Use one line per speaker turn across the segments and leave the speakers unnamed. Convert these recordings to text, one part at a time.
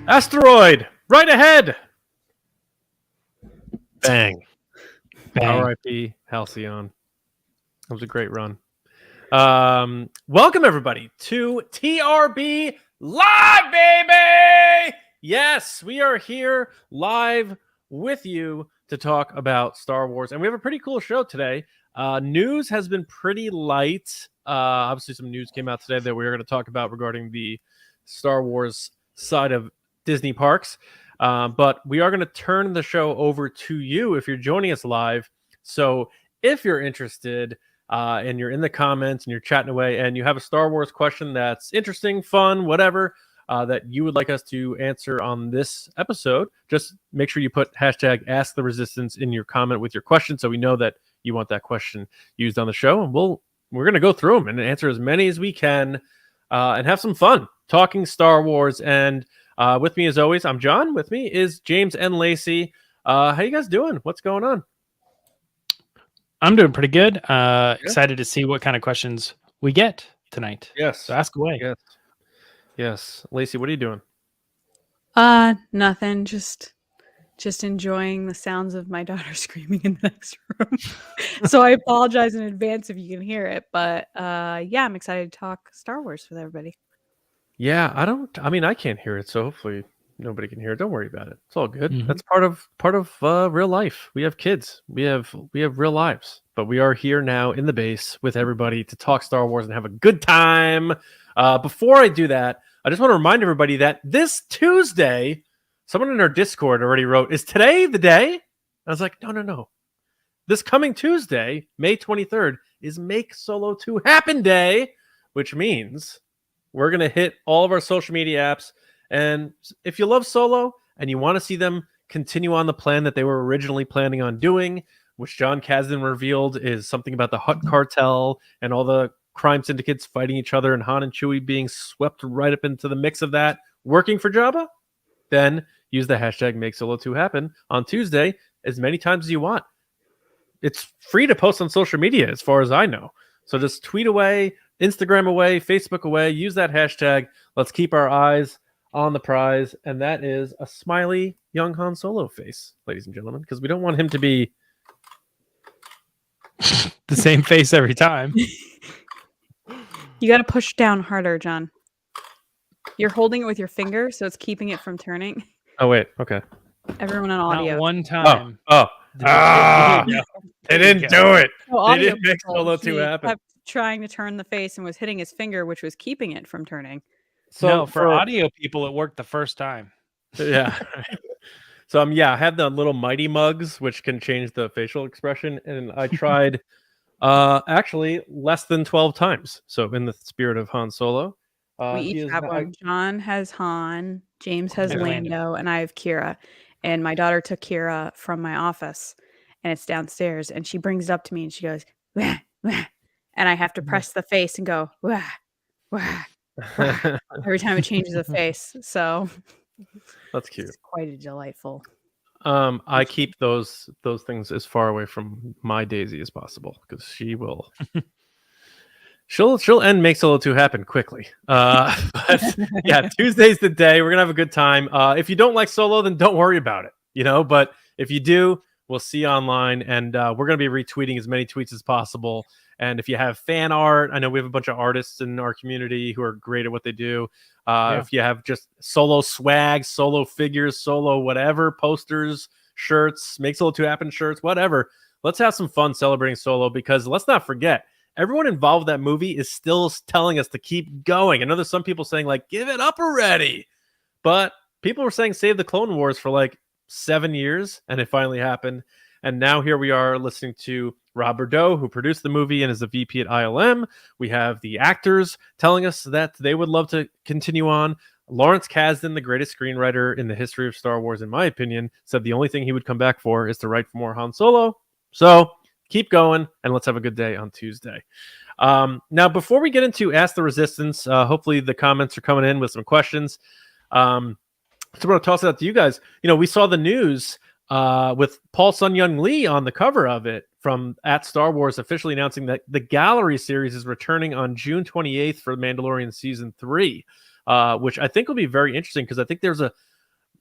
Asteroid, right ahead. Bang. R.I.P. Halcyon. That was a great run. Welcome everybody to TRB Live, baby. Yes, we are here live with you to talk about Star Wars, and we have a pretty cool show today. News has been pretty light. Obviously, some news came out today that we're going to talk about regarding the Star Wars side of Disney parks. But we are going to turn the show over to you if you're joining us live. So if you're interested and you're in the comments and you're chatting away and you have a Star Wars question that's interesting, fun, whatever, that you would like us to answer on this episode, just make sure you put hashtag Ask the Resistance in your comment with your question so we know that you want that question used on the show. And we're going to go through them and answer as many as we can and have some fun talking Star Wars. And with me, as always, I'm John. With me is James and Lacey. How you guys doing? What's going on?
I'm doing pretty good. Excited to see what kind of questions we get tonight.
Yes.
So ask away.
Yes. Lacey, what are you doing?
Nothing. Just enjoying the sounds of my daughter screaming in the next room. So I apologize in advance if you can hear it. But yeah, I'm excited to talk Star Wars with everybody.
Yeah, I can't hear it, so hopefully nobody can hear it. Don't worry about it. It's all good.
Mhm.
That's part of real life. We have kids. We have real lives. But we are here now in the base with everybody to talk Star Wars and have a good time. Before I do that, I just want to remind everybody that this Tuesday, someone in our Discord already wrote, "Is today the day?" I was like, no. This coming Tuesday, May 23rd, is Make Solo 2 Happen Day, which means we're going to hit all of our social media apps. And if you love Solo and you want to see them continue on the plan that they were originally planning on doing, which John Kasdan revealed is something about the Hutt cartel and all the crime syndicates fighting each other and Han and Chewie being swept right up into the mix of that, working for Jabba, then use the hashtag #MakeSolo2Happen on Tuesday as many times as you want. It's free to post on social media as far as I know. So just tweet away, Instagram away, Facebook away, use that hashtag. Let's keep our eyes on the prize. And that is a smiley young Han Solo face, ladies and gentlemen, because we don't want him to be
the same face every time.
You got to push down harder, John. You're holding it with your finger, so it's keeping it from turning.
Oh, wait. Okay.
Everyone on
Not
audio.
one time.
They didn't do it.
So
They
audio
didn't make
people,
Solo 2
he
happen.
kept trying to turn the face and was hitting his finger, which was keeping it from turning.
So
no, for audio people, it worked the first time.
Yeah. So I have the little mighty mugs, which can change the facial expression, and I tried actually less than 12 times. So in the spirit of Han Solo,
We each have one. John has Han, James has Lando, and I have Kira. And my daughter took Kira from my office, and it's downstairs, and she brings it up to me, and she goes, "Wah, wah," and I have to press the face and go, "Wah, wah," wah, every time it changes the face. So
that's cute.
It's quite delightful.
I keep those things as far away from my Daisy as possible because she will. She'll end Make Solo 2 happen quickly. But yeah, Tuesday's the day. We're gonna have a good time. If you don't like Solo, then don't worry about it. But if you do, We'll see you online, and we're going to be retweeting as many tweets as possible. And if you have fan art, I know we have a bunch of artists in our community who are great at what they do. If you have just solo swag, solo figures, solo whatever, posters, shirts, Make Solo 2 Happen shirts, whatever, let's have some fun celebrating Solo, because let's not forget, everyone involved with that movie is still telling us to keep going. I know there's some people saying, like, give it up already. But people were saying save the Clone Wars for like 7 years, and it finally happened. And now here we are listening to Rob Bordeaux, who produced the movie and is a VP at ILM. We have the actors telling us that they would love to continue on. Lawrence Kasdan, the greatest screenwriter in the history of Star Wars, in my opinion, said the only thing he would come back for is to write for more Han Solo. So keep going, and let's have a good day on Tuesday. Now, before we get into Ask the Resistance, hopefully the comments are coming in with some questions. So I'm going to toss it out to you guys. We saw the news with Paul Sun-Young Lee on the cover of it from at Star Wars, officially announcing that the Gallery series is returning on June 28th for Mandalorian Season 3, which I think will be very interesting, because I think there's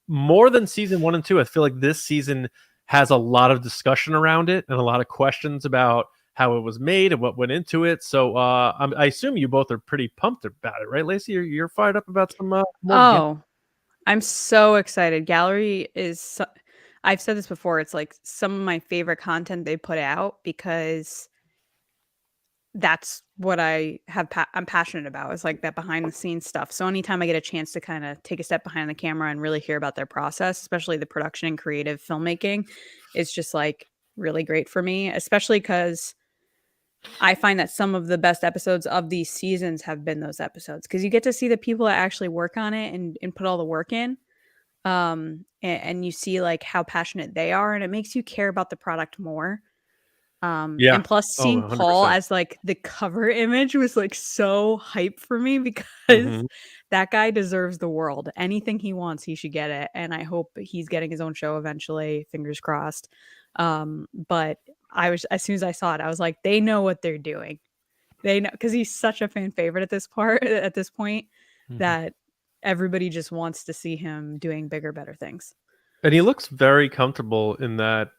more than Season 1 and 2. I feel like this season has a lot of discussion around it and a lot of questions about how it was made and what went into it. So I assume you both are pretty pumped about it, right, Lacey? You're fired up about some more.
I'm so excited. Gallery is... I've said this before. It's like some of my favorite content they put out, because that's what I'm passionate about. It's like that behind the scenes stuff. So anytime I get a chance to kind of take a step behind the camera and really hear about their process, especially the production and creative filmmaking, it's just like really great for me, especially because I find that some of the best episodes of these seasons have been those episodes, because you get to see the people that actually work on it and put all the work in. And you see like how passionate they are, and it makes you care about the product more. And plus seeing Paul as like the cover image was like so hype for me, because that guy deserves the world. Anything he wants, he should get it. And I hope he's getting his own show eventually, fingers crossed. But as soon as I saw it, I was like, they know what they're doing. They know, because he's such a fan favorite at this point, that everybody just wants to see him doing bigger, better things.
And he looks very comfortable in that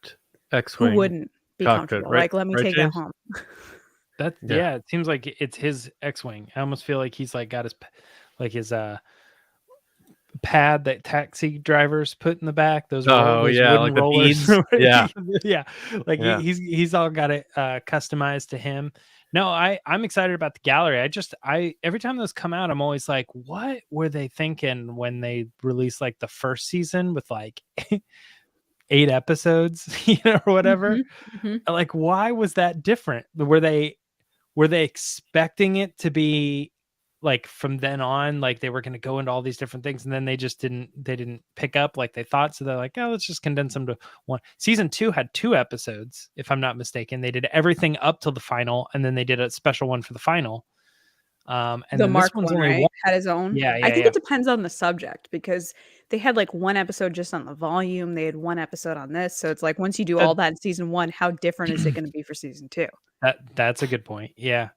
X-Wing.
Who wouldn't be comfortable?
Right?
Like, let me take
James?
that home.
It seems like it's his X-Wing. I almost feel like he's like got his pad that taxi drivers put in the back. Those wooden rollers.
The beads.
He's all got it customized to him. No, I'm excited about the Gallery. Every time those come out, I'm always like, what were they thinking when they released like the first season with like 8 episodes, or whatever? Like, why was that different? Were they expecting it to be like from then on, like they were going to go into all these different things, and then they didn't pick up like they thought. So they're like, oh, let's just condense them to one. Season 2 had 2 episodes, if I'm not mistaken. They did everything up till the final, and then they did a special one for the final. And
the Mark one, right? Had his own. I think it depends on the subject, because they had like 1 episode just on the volume. They had 1 episode on this. So it's like, once you do all that in season 1, how different is it going to be for season 2?
That's a good point. Yeah.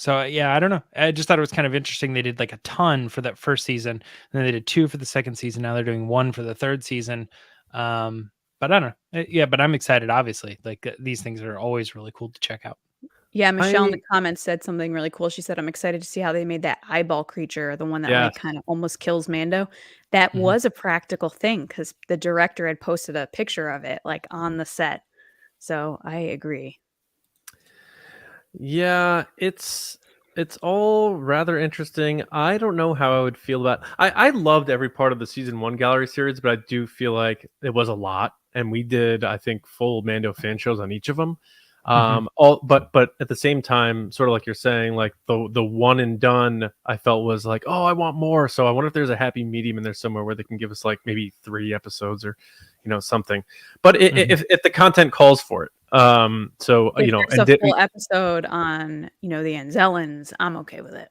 So I don't know. I just thought it was kind of interesting. They did like a ton for that first season, and then they did 2 for the second season. Now they're doing 1 for the third season. But I don't know. Yeah, but I'm excited. Obviously, like these things are always really cool to check out.
Yeah, Michelle in the comments said something really cool. She said, I'm excited to see how they made that eyeball creature, the one that like kind of almost kills Mando. That was a practical thing, because the director had posted a picture of it like on the set. So I agree.
Yeah, it's all rather interesting. I don't know how I would feel about. I loved every part of the season 1 Gallery series, but I do feel like it was a lot, and we did, I think, full Mando fan shows on each of them. But at the same time, sort of like you're saying, like the one and done, I felt was like, oh, I want more. So I wonder if there's a happy medium in there somewhere where they can give us like maybe 3 episodes or something. But if the content calls for it. So
if there's a full episode on the Anzellans, I'm okay with it.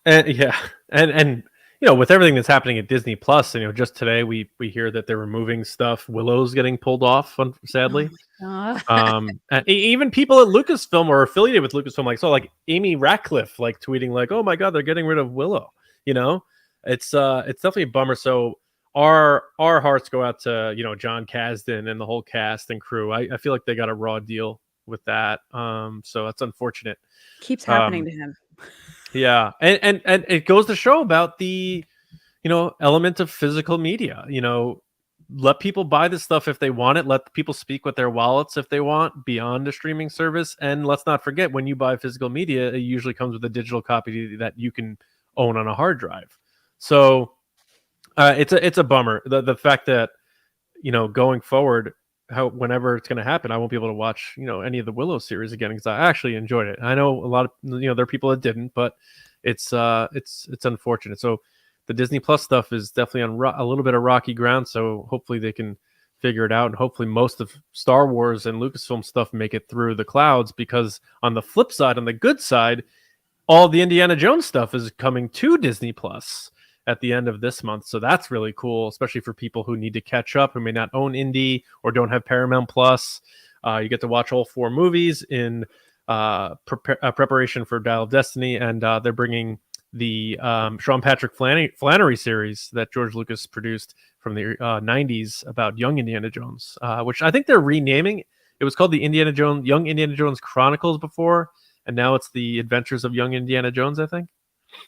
And with everything that's happening at Disney Plus, just today we hear that they're removing stuff. Willow's getting pulled off, sadly. And even people at Lucasfilm or affiliated with Lucasfilm, like Amy Ratcliffe, tweeting like, "Oh my God, they're getting rid of Willow." It's definitely a bummer. So our hearts go out to, you know, John Kasdan and the whole cast and crew. I feel like they got a raw deal with that. So that's unfortunate.
Keeps happening to him.
Yeah. And it goes to show about the, you know, element of physical media. You know, let people buy this stuff if they want it. Let people speak with their wallets if they want beyond a streaming service. And let's not forget, when you buy physical media, it usually comes with a digital copy that you can own on a hard drive. So it's a bummer. The fact that, you know, going forward, whenever it's going to happen, I won't be able to watch, you know, any of the Willow series again, because I actually enjoyed it. I know a lot of, you know, there are people that didn't, but it's unfortunate. So the Disney Plus stuff is definitely on a little bit of rocky ground. So hopefully they can figure it out, and hopefully most of Star Wars and Lucasfilm stuff make it through the clouds, because on the flip side, on the good side, all the Indiana Jones stuff is coming to Disney Plus at the end of this month. So that's really cool, especially for people who need to catch up, who may not own Indy or don't have Paramount Plus. You get to watch all 4 movies in preparation for Dial of Destiny, and they're bringing the Sean Patrick Flannery series that George Lucas produced from the 90s about young Indiana Jones, which I think they're renaming. It was called the Young Indiana Jones Chronicles before, and now it's the Adventures of Young Indiana Jones, I think.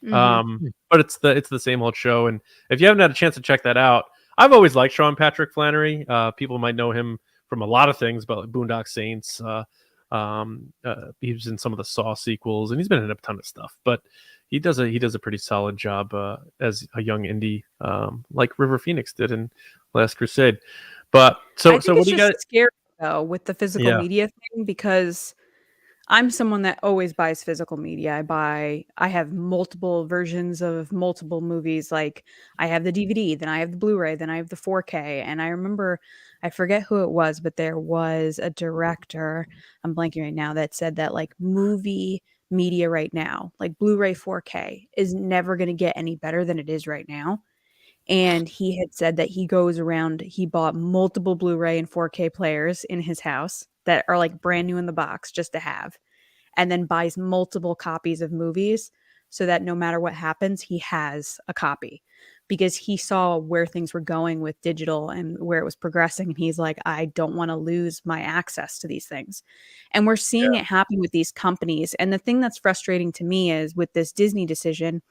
But it's the same old show. And if you haven't had a chance to check that out, I've always liked Sean Patrick Flannery. People might know him from a lot of things, but Boondock Saints. He was in some of the Saw sequels, and he's been in a ton of stuff. But he does a pretty solid job as a young indie, like River Phoenix did in Last Crusade. But so what do you guys?
Scary though with the physical media thing, because I'm someone that always buys physical media. I have multiple versions of multiple movies. Like I have the DVD, then I have the Blu-ray, then I have the 4K. And I remember, I forget who it was, but there was a director, I'm blanking right now, that said that like movie media right now, like Blu-ray 4K, is never going to get any better than it is right now. And he had said that he goes around, he bought multiple Blu-ray and 4K players in his house that are like brand new in the box just to have, and then buys multiple copies of movies so that no matter what happens, he has a copy, because he saw where things were going with digital and where it was progressing. And he's like, I don't want to lose my access to these things. And we're seeing it happen with these companies. And the thing that's frustrating to me is with this Disney decision,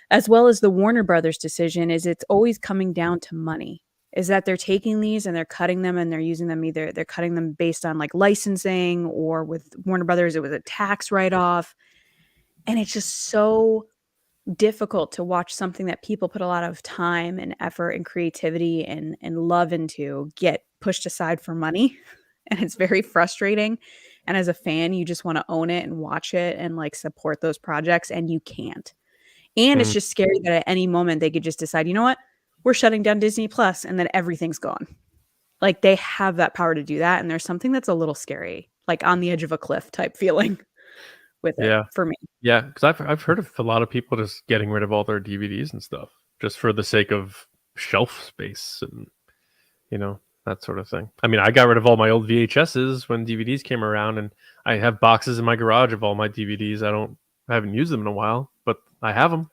as well as the Warner Brothers decision, is it's always coming down to money. Is that they're taking these and they're cutting them, and they're using them, either they're cutting them based on like licensing, or with Warner Brothers, it was a tax write-off. And it's just so difficult to watch something that people put a lot of time and effort and creativity and love into get pushed aside for money. And it's very frustrating. And as a fan, you just want to own it and watch it and like support those projects, and you can't. And it's just scary that at any moment they could just decide, you know what? We're shutting down Disney Plus, and then everything's gone. Like they have that power to do that. And there's something that's a little scary, like on the edge of a cliff type feeling with it for me.
Yeah. Cause I've heard of a lot of people just getting rid of all their DVDs and stuff just for the sake of shelf space and, you know, that sort of thing. I mean, I got rid of all my old VHSs when DVDs came around, and I have boxes in my garage of all my DVDs. I haven't used them in a while, but I have them.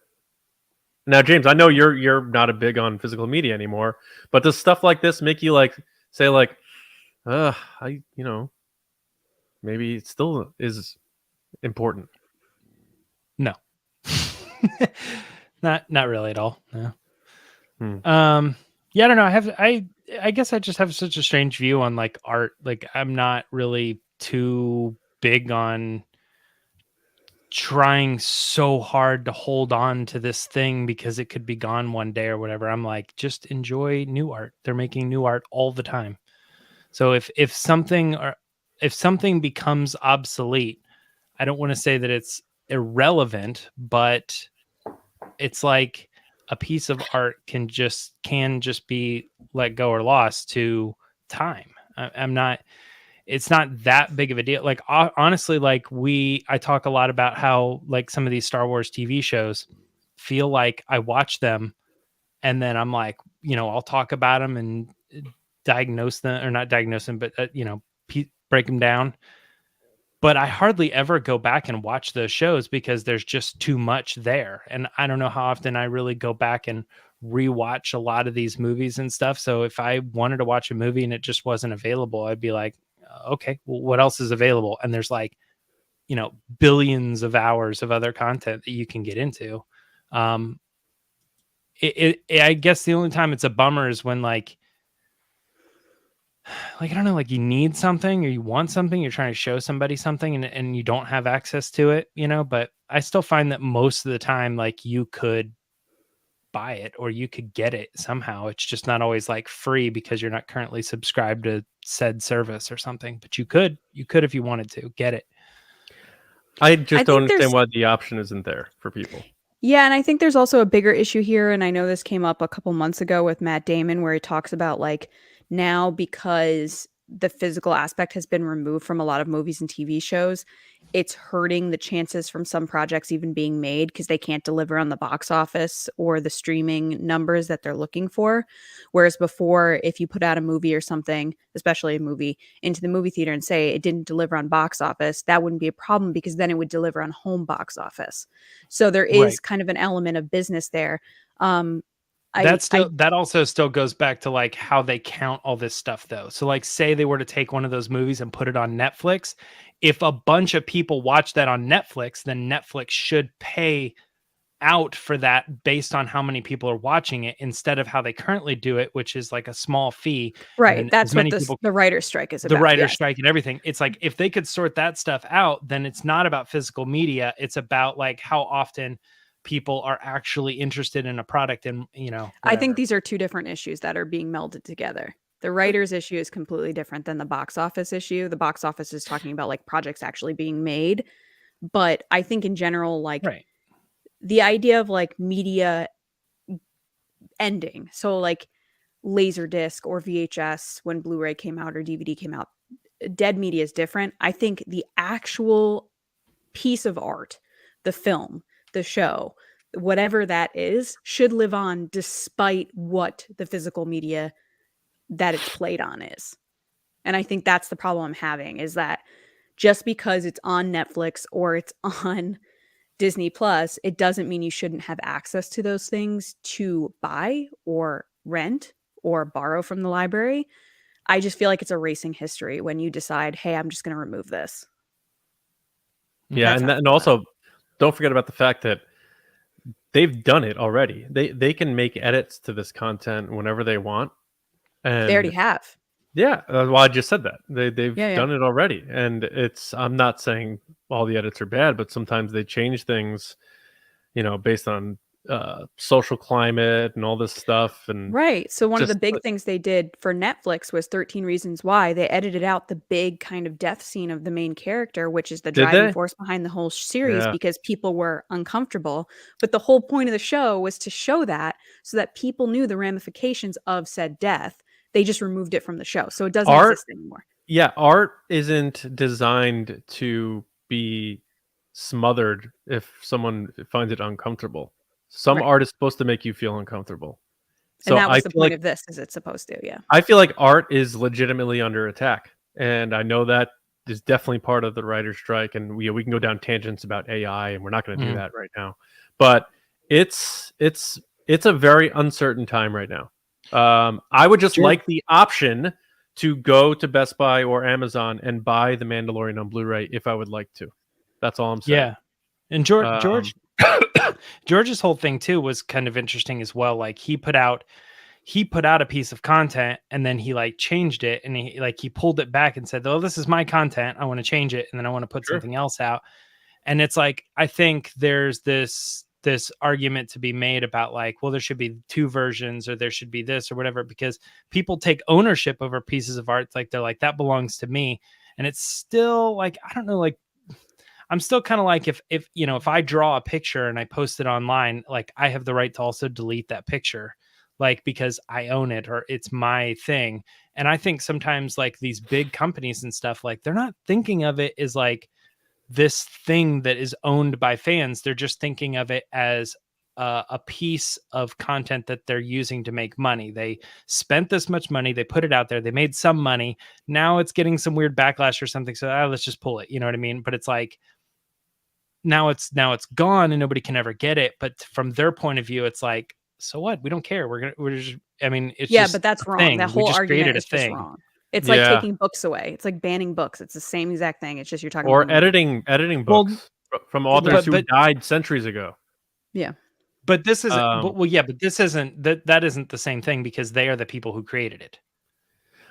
Now, James, I know you're not a big on physical media anymore, but does stuff like this make you like say like, you know, maybe it still is important?
No, not really at all. No. Yeah, I don't know. I guess I just have such a strange view on like art. Like I'm not really too big on trying so hard to hold on to this thing because it could be gone one day or whatever. I'm like, just enjoy new art. They're making new art all the time. So if something becomes obsolete, I don't want to say that it's irrelevant, but it's like a piece of art can just be let go or lost to time. It's not that big of a deal. Like honestly, like I talk a lot about how like some of these Star Wars TV shows feel like I watch them and then I'm like, you know, I'll talk about them and diagnose them, or not diagnose them, but you know, break them down. But I hardly ever go back and watch those shows because there's just too much there. And I don't know how often I really go back and rewatch a lot of these movies and stuff. So if I wanted to watch a movie and it just wasn't available, I'd be like, okay, well, what else is available? And there's like, you know, billions of hours of other content that you can get into. I guess the only time it's a bummer is when like, I don't know, like you need something or you want something, you're trying to show somebody something and you don't have access to it, you know, but I still find that most of the time, like you could buy it or you could get it somehow. It's just not always like free because you're not currently subscribed to said service or something, but you could if you wanted to get it.
I just don't understand why the option isn't there for people.
Yeah, and I think there's also a bigger issue here, and I know this came up a couple months ago with Matt Damon, where he talks about like now because the physical aspect has been removed from a lot of movies and TV shows, it's hurting the chances from some projects even being made because they can't deliver on the box office or the streaming numbers that they're looking for. Whereas before, if you put out a movie or something, especially a movie, into the movie theater and say it didn't deliver on box office, that wouldn't be a problem because then it would deliver on home box office. So there is kind of an element of business there.
That also still goes back to like how they count all this stuff though. So like say they were to take one of those movies and put it on Netflix, if a bunch of people watch that on Netflix, then Netflix should pay out for that based on how many people are watching it instead of how they currently do it, which is like a small fee.
Right. That's what the writer's strike is about.
The writer's strike and everything. It's like if they could sort that stuff out, then it's not about physical media. It's about like how often people are actually interested in a product. And, you know, whatever.
I think these are two different issues that are being melded together. The writer's issue is completely different than the box office issue. The box office is talking about like projects actually being made. But I think in general, like the idea of like media ending. So like Laserdisc or VHS when Blu-ray came out or DVD came out, dead media is different. I think the actual piece of art, the film, the show, whatever that is, should live on despite what the physical media that it's played on is. And I think that's the problem I'm having, is that just because it's on Netflix or it's on Disney Plus, it doesn't mean you shouldn't have access to those things to buy or rent or borrow from the library. I just feel like it's erasing history when you decide, hey, I'm just going to remove this.
Yeah, and also don't forget about the fact that they've done it already. They can make edits to this content whenever they want. And
they already have.
Yeah, well, I just said that. They've done it already. And I'm not saying all the edits are bad, but sometimes they change things, you know, based on social climate and all this stuff. And
so one of the big things they did for Netflix was 13 Reasons Why. They edited out the big kind of death scene of the main character, which is the driving force behind the whole series, because people were uncomfortable. But the whole point of the show was to show that so that people knew the ramifications of said death. They just removed it from the show, so it doesn't exist anymore.
Yeah, art isn't designed to be smothered if someone finds it uncomfortable. Some art is supposed to make you feel uncomfortable.
So and that was the point of this, is it's supposed to,
I feel like art is legitimately under attack. And I know that is definitely part of the writer's strike. And we can go down tangents about AI, and we're not going to do that right now. But it's a very uncertain time right now. I would just like the option to go to Best Buy or Amazon and buy The Mandalorian on Blu-ray if I would like to. That's all I'm saying.
Yeah. And George's whole thing too was kind of interesting as well. Like he put out a piece of content and then he like changed it, and he pulled it back and said, "Oh, this is my content. I want to change it, and then I want to put something else out." And it's like, I think there's this argument to be made about like, well, there should be two versions, or there should be this or whatever, because people take ownership over pieces of art. Like they're like, that belongs to me. And it's still like, I don't know, like I'm still kind of like, if you know, if I draw a picture and I post it online, like I have the right to also delete that picture, like because I own it or it's my thing. And I think sometimes like these big companies and stuff, like they're not thinking of it as like this thing that is owned by fans. They're just thinking of it as a piece of content that they're using to make money. They spent this much money, they put it out there, they made some money. Now it's getting some weird backlash or something, so let's just pull it. You know what I mean? But it's like now it's gone and nobody can ever get it. But from their point of view, it's like, so what? We don't care. We're just, I mean, it's
Yeah,
just
but that's
a
wrong.
thing.
That
We
whole
just
argument
created a
is just
thing.
wrong. It's like taking books away. It's like banning books. It's the same exact thing. It's just you're talking
Or
about the movie.
editing books from authors who died centuries ago.
Yeah.
But this is but this isn't that isn't the same thing because they are the people who created it.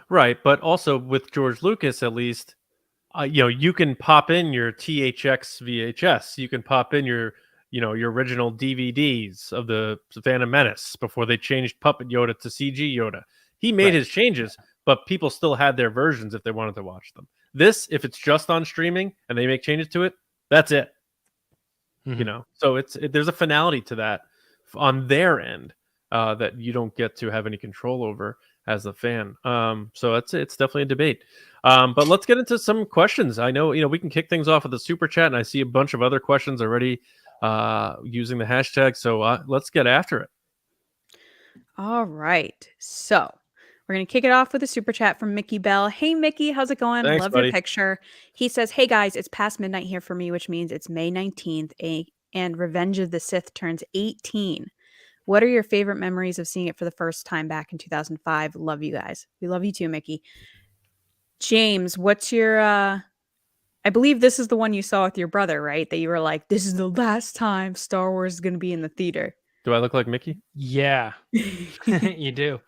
Right, but also with George Lucas, at least, you know, you can pop in your THX VHS. You can pop in your, you know, your original DVDs of the Phantom Menace before they changed Puppet Yoda to CG Yoda. He made his changes, but people still had their versions if they wanted to watch them. This, if it's just on streaming and they make changes to it, that's it. You know, so there's a finality to that on their end that you don't get to have any control over as a fan. So it's definitely a debate. But let's get into some questions. I know, you know, we can kick things off with the super chat, and I see a bunch of other questions already using the hashtag. So let's get after it.
All right. So we're going to kick it off with a super chat from Mickey Bell. Hey, Mickey, how's it going?
Thanks,
Love
buddy.
your picture. He says, hey, guys, it's past midnight here for me, which means it's May 19th, and Revenge of the Sith turns 18. What are your favorite memories of seeing it for the first time back in 2005? Love you guys. We love you too, Mickey. James, what's your... I believe this is the one you saw with your brother, right? That you were like, this is the last time Star Wars is going to be in the theater.
Do I look like Mickey?
Yeah, you do.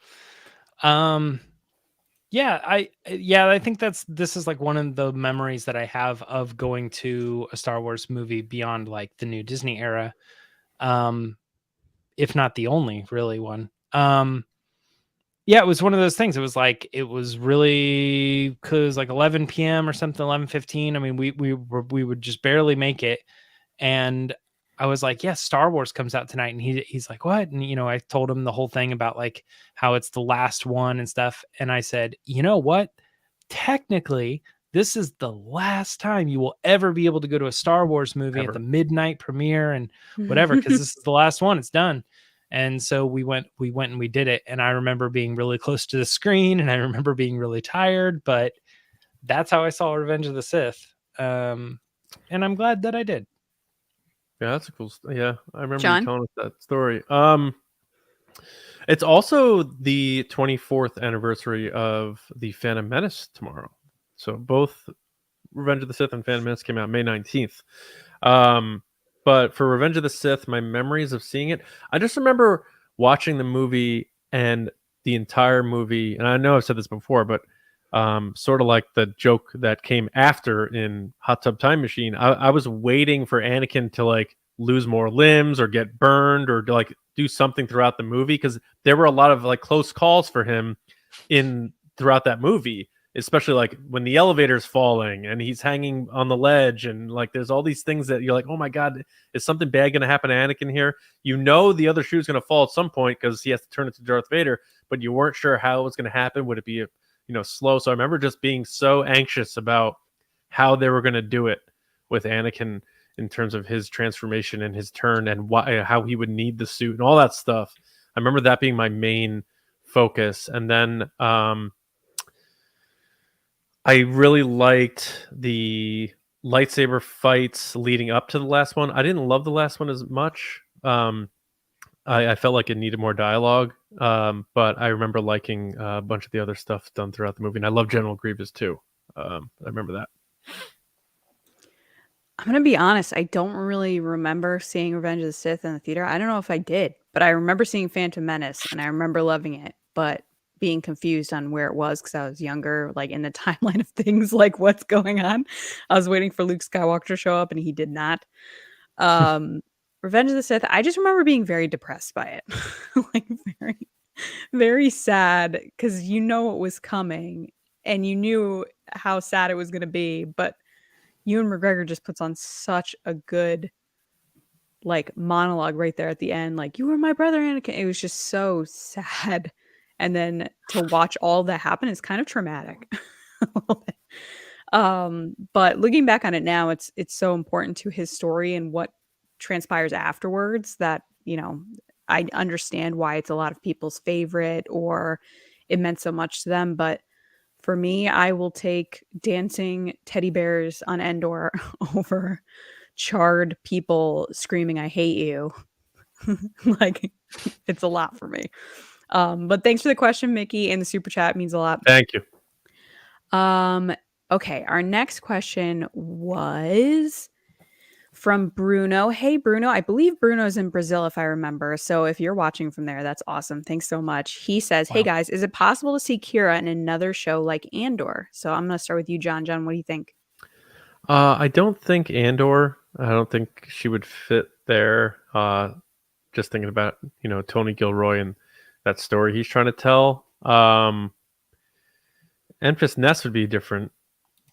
Yeah, I think this is like one of the memories that I have of going to a Star Wars movie beyond like the new Disney era. If not the only really one. Yeah, it was one of those things. It was really cause like 11 p.m. or something, 11:15. I mean, we would just barely make it. And I was like, yes, Star Wars comes out tonight. And he's like, what? And, you know, I told him the whole thing about like how it's the last one and stuff. And I said, you know what? Technically, this is the last time you will ever be able to go to a Star Wars movie at the midnight premiere and whatever, because this is the last one. It's done. And so we went and we did it. And I remember being really close to the screen and I remember being really tired, but that's how I saw Revenge of the Sith. And I'm glad that I did.
Yeah, that's a cool. Yeah, I remember
John?
you telling us that story. It's also the 24th anniversary of the Phantom Menace tomorrow. So both Revenge of the Sith and Phantom Menace came out May 19th. But for Revenge of the Sith, my memories of seeing it, I just remember watching the movie and the entire movie. And I know I've said this before, but sort of like the joke that came after in Hot Tub Time Machine, I was waiting for Anakin to like lose more limbs or get burned or to, like, do something throughout the movie, because there were a lot of like close calls for him throughout that movie, especially like when the elevator's falling and he's hanging on the ledge, and like there's all these things that you're like, oh my god, is something bad going to happen to Anakin here? You know, the other shoe's going to fall at some point because he has to turn into Darth Vader, but you weren't sure how it was going to happen. Would it be slow? So I remember just being so anxious about how they were going to do it with Anakin in terms of his transformation and his turn and how he would need the suit and all that stuff. I remember that being my main focus. And then I really liked the lightsaber fights leading up to the last one. I didn't love the last one as much. I felt like it needed more dialogue, but I remember liking a bunch of the other stuff done throughout the movie, and I love General Grievous too. I remember that.
I'm going to be honest. I don't really remember seeing Revenge of the Sith in the theater. I don't know if I did, but I remember seeing Phantom Menace, and I remember loving it, but being confused on where it was because I was younger, like in the timeline of things, like what's going on. I was waiting for Luke Skywalker to show up, and he did not. Revenge of the Sith, I just remember being very depressed by it. Like very, very sad, because you know it was coming, and you knew how sad it was going to be, but Ewan McGregor just puts on such a good like monologue right there at the end, like, you were my brother, Anakin. It was just so sad. And then to watch all that happen is kind of traumatic. But looking back on it now, it's so important to his story and what transpires afterwards that, I understand why it's a lot of people's favorite or it meant so much to them. But for me, I will take dancing teddy bears on Endor over charred people screaming, I hate you. Like, it's a lot for me. But thanks for the question, Mickey, and the super chat means a lot.
Thank you.
Okay, our next question was from Bruno. Hey, Bruno. I believe Bruno's in Brazil, if I remember. So if you're watching from there, that's awesome. Thanks so much. He says, hey, guys, is it possible to see Kira in another show like Andor? So I'm going to start with you, John. John, what do you think?
I don't think Andor. I don't think she would fit there. Just thinking about, Tony Gilroy and that story he's trying to tell. Enfys Nest would be different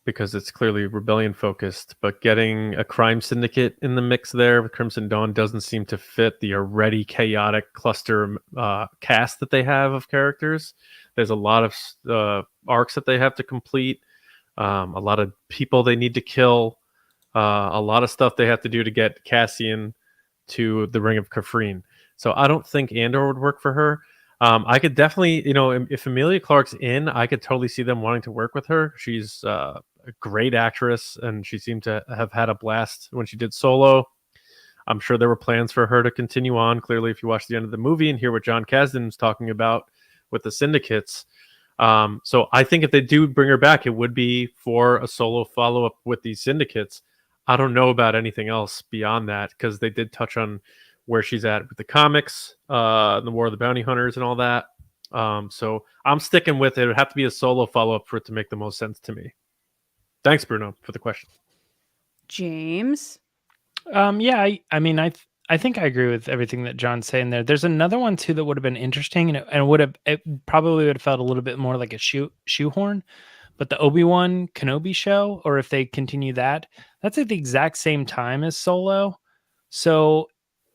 because it's clearly rebellion focused, but getting a crime syndicate in the mix there with Crimson Dawn doesn't seem to fit the already chaotic cluster cast that they have of characters. There's a lot of arcs that they have to complete, a lot of people they need to kill, a lot of stuff they have to do to get Cassian to the Ring of Kafrene. So I don't think Andor would work for her. I could definitely, if Emilia Clarke's in, I could totally see them wanting to work with her. She's a great actress, and she seemed to have had a blast when she did Solo. I'm sure there were plans for her to continue on. Clearly, if you watch the end of the movie and hear what John Kasdan was talking about with the syndicates. So I think if they do bring her back, it would be for a Solo follow-up with these syndicates. I don't know about anything else beyond that, because they did touch on where she's at with the comics, the War of the Bounty Hunters and all that. So I'm sticking with it. It would have to be a Solo follow-up for it to make the most sense to me. Thanks, Bruno, for the question.
James?
Yeah, I mean, I think I agree with everything that John's saying there. There's another one too that would have been interesting, and it probably would have felt a little bit more like a shoehorn. But the Obi-Wan Kenobi show, or if they continue that's at the exact same time as Solo. So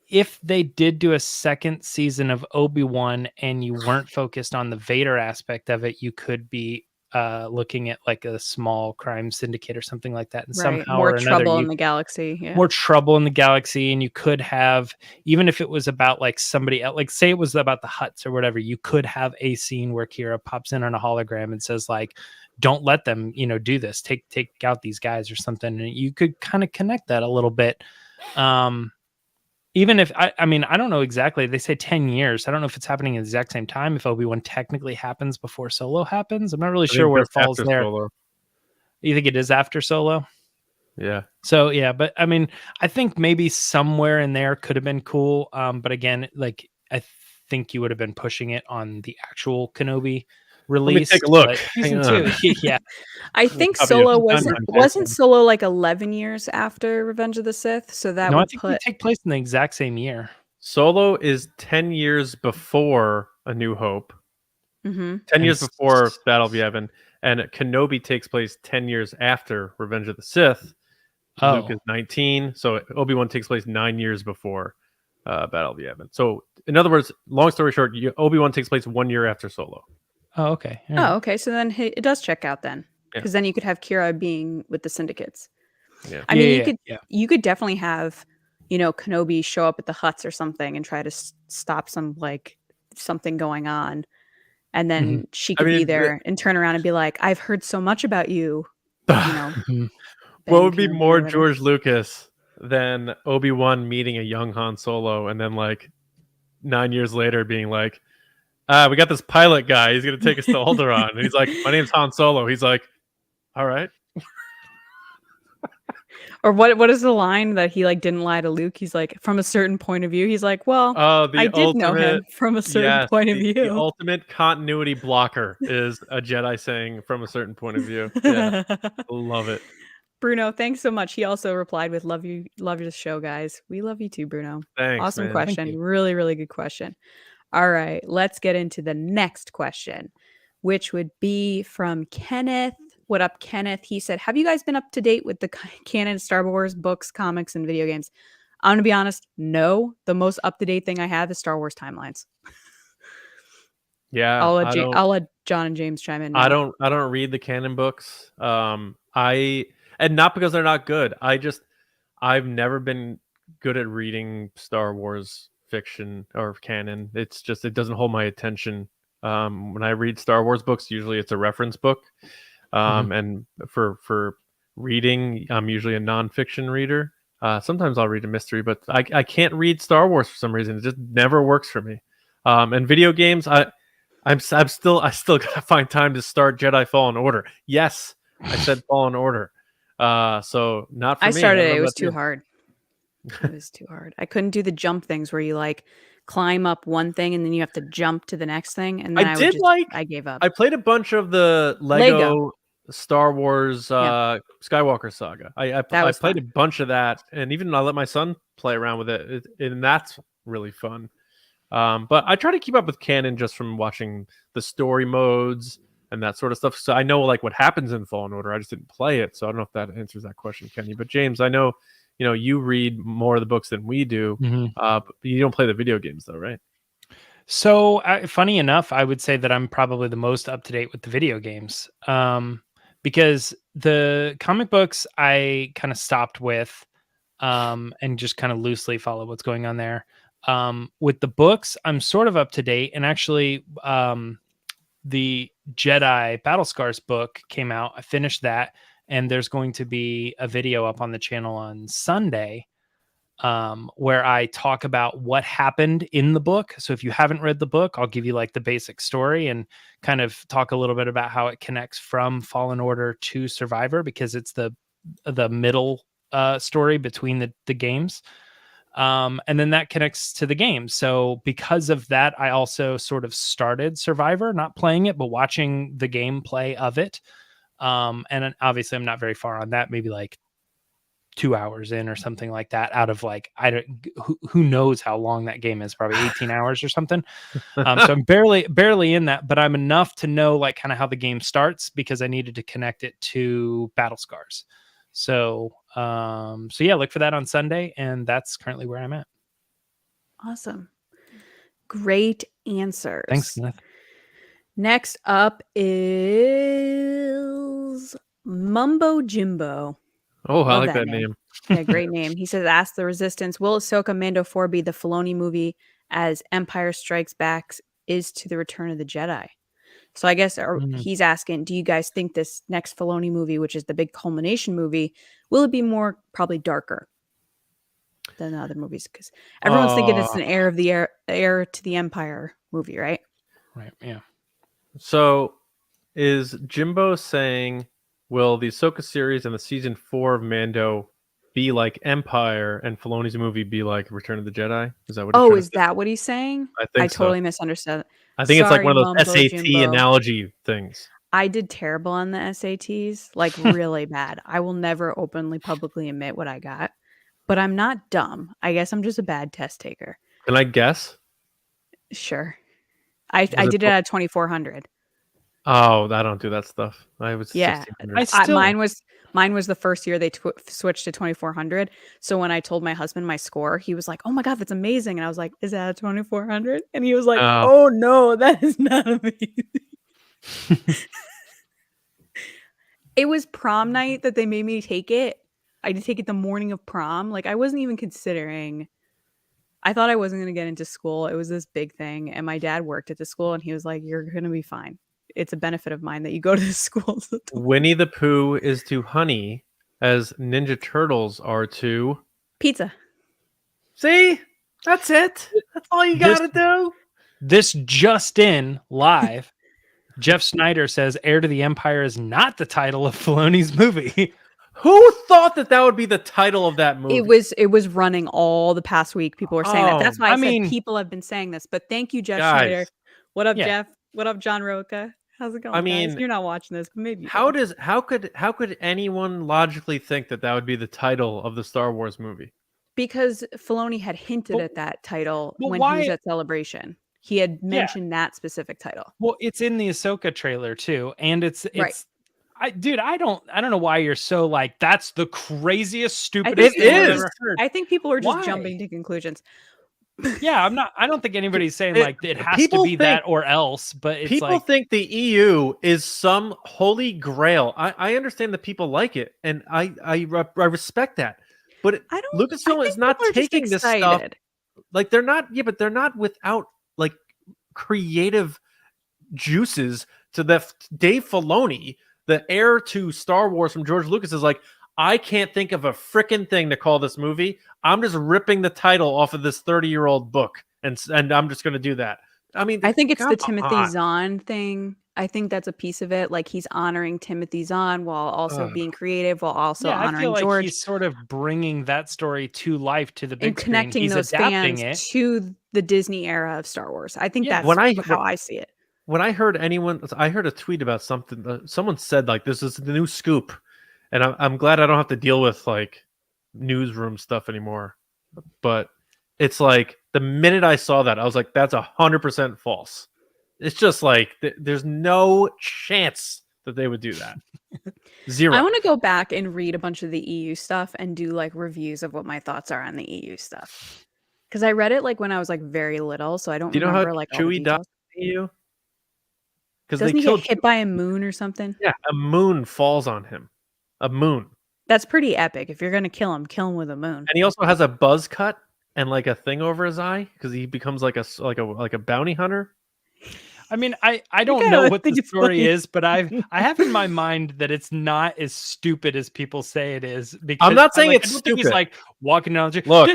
if they did do a second season of Obi-Wan and you weren't focused on the Vader aspect of it, you could be looking at like a small crime syndicate or something like that, and somehow
more
or another,
trouble in the galaxy. Yeah.
More trouble in the galaxy, and you could have, even if it was about like somebody else, like say it was about the Hutts or whatever, you could have a scene where Kira pops in on a hologram and says like, "Don't let them, do this. Take out these guys or something," and you could kind of connect that a little bit. Even if I mean, I don't know exactly. They say 10 years. I don't know if it's happening at the exact same time. If Obi-Wan technically happens before Solo happens, I'm not really sure where it falls there.
Solo.
You think it is after Solo?
Yeah.
So yeah, but I mean, I think maybe somewhere in there could have been cool. But again, like I think you would have been pushing it on the actual Kenobi release.
Let me take a look.
Season 2. Yeah.
I think Solo wasn't Solo like 11 years after Revenge of the Sith, so that would
I think they take place in the exact same year.
Solo is 10 years before A New Hope. 10 years before Battle of Yavin, and Kenobi takes place 10 years after Revenge of the Sith. Luke is 19, so Obi-Wan takes place 9 years before Battle of Yavin. So, in other words, long story short, Obi-Wan takes place 1 year after Solo.
Oh, okay.
Oh, okay. So then it does check out then, because then you could have Kira being with the syndicates.
Yeah.
I mean, you could definitely have, Kenobi show up at the Hutts or something and try to stop something going on, and then she could be there and turn around and be like, "I've heard so much about you."
What would be more George Lucas than Obi-Wan meeting a young Han Solo and then like 9 years later being like, we got this pilot guy. He's going to take us to Alderaan. And he's like, my name's Han Solo. He's like, all right.
Or what is the line that he like didn't lie to Luke? He's like, from a certain point of view. He's like, well, I did know him from a certain point of view.
The ultimate continuity blocker is a Jedi saying from a certain point of view. Yeah, love it.
Bruno, thanks so much. He also replied with, love your show, guys. We love you too, Bruno.
Thanks,
awesome
man.
question. Really, really good question. All right, let's get into the next question, which would be from Kenneth. What up, Kenneth? He said, have you guys been up to date with the canon Star Wars books, comics, and video games? I'm going to be honest, no. The most up-to-date thing I have is Star Wars timelines.
Yeah.
I'll let John and James chime in now.
I don't read the canon books. And not because they're not good. I've never been good at reading Star Wars fiction or canon. It's just, it doesn't hold my attention. When I read Star Wars books, usually it's a reference book. And for reading, I'm usually a nonfiction reader. Sometimes I'll read a mystery, but I can't read Star Wars for some reason. It just never works for me. And video games, I still gotta find time to start Jedi Fallen Order. Yes, I said Fallen Order. So not for me.
I started it. It was
about you.
too hard. It was too hard. I couldn't do the jump things where you like climb up one thing and then you have to jump to the next thing. And then I gave up.
I played a bunch of the Lego. Star Wars Skywalker Saga. I played a bunch of that, and even I let my son play around with it, and that's really fun. But I try to keep up with canon just from watching the story modes and that sort of stuff. So I know like what happens in Fallen Order. I just didn't play it, so I don't know if that answers that question, Kenny. But James, I know you read more of the books than we do. But you don't play the video games though, right?
So funny enough, I would say that I'm probably the most up to date with the video games. Because the comic books I kind of stopped with and just kind of loosely follow what's going on there. With the books, I'm sort of up to date. And actually, the Jedi Battle Scars book came out. I finished that. And there's going to be a video up on the channel on Sunday where I talk about what happened in the book. So if you haven't read the book, I'll give you like the basic story and kind of talk a little bit about how it connects from Fallen Order to Survivor, because it's the middle story between the games. And then that connects to the game. So because of that, I also sort of started Survivor, not playing it, but watching the gameplay of it. And obviously I'm not very far on that, maybe like 2 hours in or something like that, out of like, who knows how long that game is, probably 18 hours or something. So I'm barely in that, but I'm enough to know like kind of how the game starts, because I needed to connect it to Battle Scars. So yeah, look for that on Sunday, and that's currently where I'm at.
Awesome. Great answers.
Thanks, Smith.
Next up is Mumbo Jimbo.
Oh, I like that name.
Yeah, great name. He says, ask the Resistance, will Ahsoka Mando 4 be the Filoni movie as Empire Strikes Back is to the Return of the Jedi? So I guess he's asking, do you guys think this next Filoni movie, which is the big culmination movie, will it be more probably darker than the other movies? Because everyone's thinking it's an heir to the Empire movie, right?
Right, yeah.
So is Jimbo saying, will the Ahsoka series and the season 4 of Mando be like Empire, and Filoni's movie be like Return of the Jedi? Is that what?
Is that what he's saying?
I
totally misunderstood.
I think it's like one of those SAT analogy things.
I did terrible on the SATs, like really bad. I will never openly, publicly admit what I got, but I'm not dumb. I guess I'm just a bad test taker.
Can I guess?
Sure. I did it at 2400.
Oh, I don't do that stuff. I was
mine was the first year they switched to 2400. So when I told my husband my score, he was like, "Oh my god, that's amazing!" And I was like, "Is that a 2400?" And he was like, "Oh no, that is not amazing." It was prom night that they made me take it. I did take it the morning of prom. Like I wasn't even considering. I thought I wasn't going to get into school. It was this big thing, and my dad worked at the school, and he was like, "You're going to be fine. It's a benefit of mine that you go to the school."
Winnie the Pooh is to honey as Ninja Turtles are to
pizza.
See? That's it. That's all you got to do.
This just in live. Jeff Snyder says Heir to the Empire is not the title of Filoni's movie.
Who thought that would be the title of that movie?
It was running all the past week. People were saying that. That's why I said people have been saying this. But thank you, Jeff Snyder. What up, Jeff? What up, John Roca? How's it going, guys? You're not watching this, but maybe.
How could anyone logically think that would be the title of the Star Wars movie?
Because Filoni had hinted at that title when he was at Celebration. He had mentioned that specific title.
Well, it's in the Ahsoka trailer too, and it's right. I don't know why you're so like that's the craziest, stupidest thing I've ever heard.
I think people are just jumping to conclusions.
Yeah, I don't think anybody's saying like it has to be that or else, but it's
people think the EU is some holy grail. I understand that people like it, and I respect that. But Lucasfilm is not taking this stuff. Like they're not, but they're not without like creative juices to the Dave Filoni, the heir to Star Wars from George Lucas, is like, I can't think of a freaking thing to call this movie. I'm just ripping the title off of this 30-year-old book, and I'm just going to do that. I mean,
I think it's the
come
Timothy
on.
Zahn thing. I think that's a piece of it. Like he's honoring Timothy Zahn while also being creative, while also
Yeah, I
honoring
feel like
George
he's sort of bringing that story to life to the big
and
screen.
connecting
He's
those
adapting
fans
it.
to the Disney era of Star Wars. I think
Yeah.
that's how I see it.
When I heard I heard a tweet about something. Someone said like, "This is the new scoop," and I'm glad I don't have to deal with like newsroom stuff anymore. But it's like the minute I saw that, I was like, "That's 100% false." It's just like there's no chance that they would do that. Zero.
I want to go back and read a bunch of the EU stuff and do like reviews of what my thoughts are on the EU stuff. Because I read it like when I was like very little, so I don't
Do you know
remember
how
like all the
Chewie died
details.
in the EU? Because they
Doesn't he get
killed.
hit by a moon or something?
Yeah, a moon falls on him. A moon.
That's pretty epic. If you're gonna kill him with a moon.
And he also has a buzz cut and like a thing over his eye because he becomes like a bounty hunter.
I mean, I don't know what the story is, but I have in my mind that it's not as stupid as people say it is. Because
I'm not saying it's
I don't
stupid.
think he's like walking down the
Look.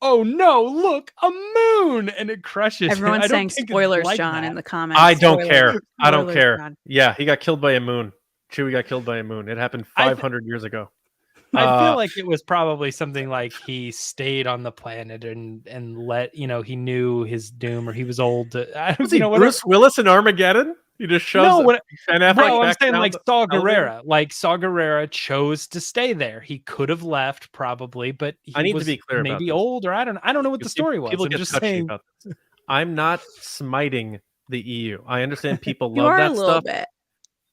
oh no, look, a moon, and it crushes.
Everyone's saying spoilers,
like
John,
that.
in the comments.
I don't care.
Spoilers,
I don't care.
John.
Yeah, he got killed by a moon. Chewie got killed by a moon. It happened 500 years ago.
I feel like it was probably something like he stayed on the planet and let he knew his doom, or he was old.
Was he Bruce Willis in Armageddon? He just shows
I'm saying like Saw Gerrera. Like Saw Gerrera chose to stay there. He could have left probably, but he was
to be clear
maybe old, or I don't know what the story was.
People
I'm just saying.
about this. I'm not smiting the EU. I understand people
You
love
are
that
a little
stuff.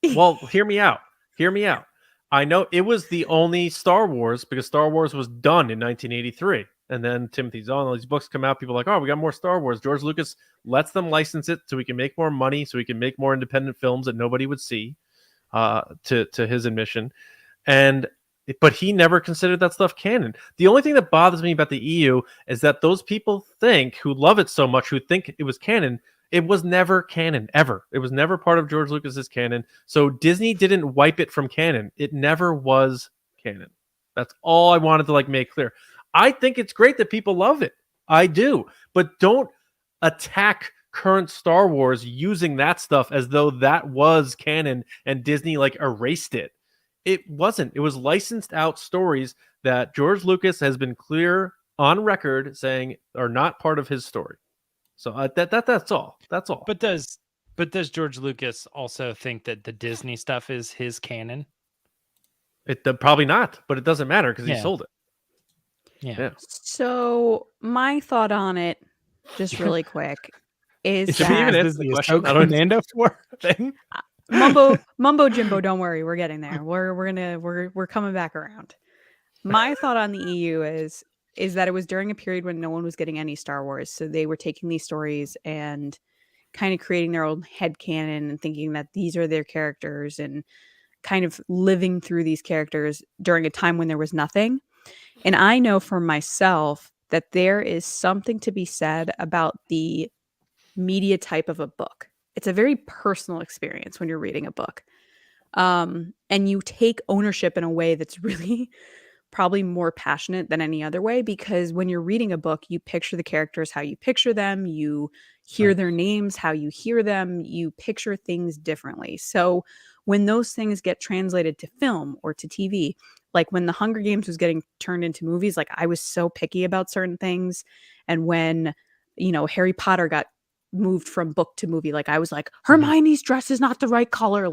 bit.
Well, hear me out. Hear me out. I know it was the only Star Wars because Star Wars was done in 1983. And then Timothy Zahn, all these books come out. People are like, oh, we got more Star Wars. George Lucas lets them license it so we can make more money, so we can make more independent films that nobody would see, to his admission. But he never considered that stuff canon. The only thing that bothers me about the EU is that those people who love it so much, who think it was canon, it was never canon, ever. It was never part of George Lucas's canon. So Disney didn't wipe it from canon. It never was canon. That's all I wanted to make clear. I think it's great that people love it. I do. But don't attack current Star Wars using that stuff as though that was canon and Disney erased it. It wasn't. It was licensed out stories that George Lucas has been clear on record saying are not part of his story. So that's all. That's all.
But does George Lucas also think that the Disney stuff is his canon?
Probably not, but it doesn't matter because he sold it.
Yeah.
So my thought on it, just really quick, is
Should we even
that
answer the question? I don't
Nando for thing.
Mumbo Jimbo, don't worry, we're getting there. We're coming back around. My thought on the EU is that it was during a period when no one was getting any Star Wars. So they were taking these stories and kind of creating their own headcanon and thinking that these are their characters and kind of living through these characters during a time when there was nothing. And I know for myself that there is something to be said about the media type of a book. It's a very personal experience when you're reading a book. And you take ownership in a way that's really probably more passionate than any other way, because when you're reading a book, you picture the characters how you picture them, you hear their names how you hear them, you picture things differently. So when those things get translated to film or to TV, like when the Hunger Games was getting turned into movies, I was so picky about certain things. And when, Harry Potter got moved from book to movie, I was like, Hermione's dress is not the right color.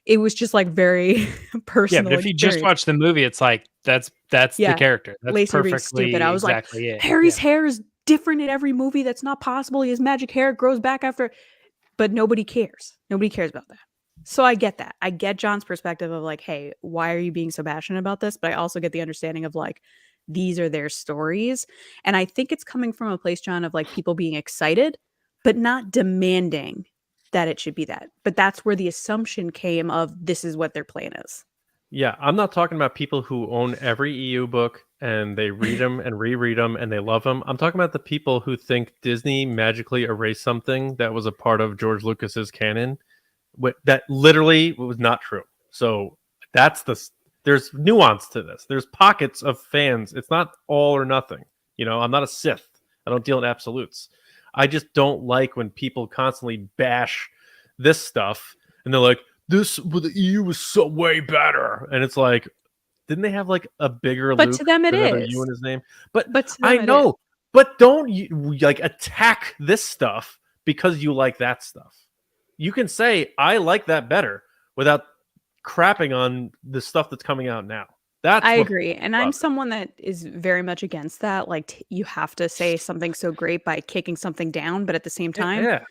It was just very personal.
Yeah, but if you just watch the movie, it's that's the character. That's
Lacey
perfectly
stupid. I was
exactly it.
Harry's hair is different in every movie. That's not possible. He has magic hair. It grows back after. But nobody cares. Nobody cares about that. So I get that. I get John's perspective of hey, why are you being so passionate about this? But I also get the understanding of these are their stories. And I think it's coming from a place, John, of people being excited, but not demanding that it should be that. But that's where the assumption came of this is what their plan is.
Yeah, I'm not talking about people who own every EU book and they read them and reread them and they love them. I'm talking about the people who think Disney magically erased something that was a part of George Lucas's canon that literally was not true. So that's There's nuance to this. There's pockets of fans. It's not all or nothing. You know, I'm not a Sith. I don't deal in absolutes. I just don't like when people constantly bash this stuff and they're like, this with the EU was so way better. And it's like, didn't they have like a bigger
But
Luke
to them it
with another
is.
U in his name? But
to them
I
it
know.
is.
But don't you like attack this stuff because you like that stuff. You can say, I like that better without crapping on the stuff that's coming out now.
I agree. And I'm someone that is very much against that. Like, you have to say something so great by kicking something down. But at the same time,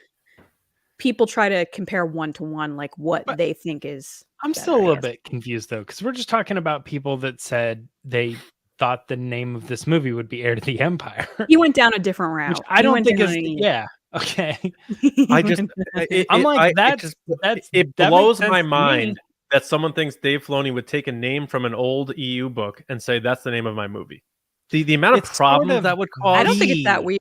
people try to compare one-to-one, like what they think is
I'm
better,
still a little bit confused, though, because we're just talking about people that said they thought the name of this movie would be Heir to the Empire.
He went down a different route.
Which I don't think is, okay.
It blows my mind that someone thinks Dave Filoni would take a name from an old EU book and say that's the name of my movie. The amount of problems that would cause.
I don't think it's that weird.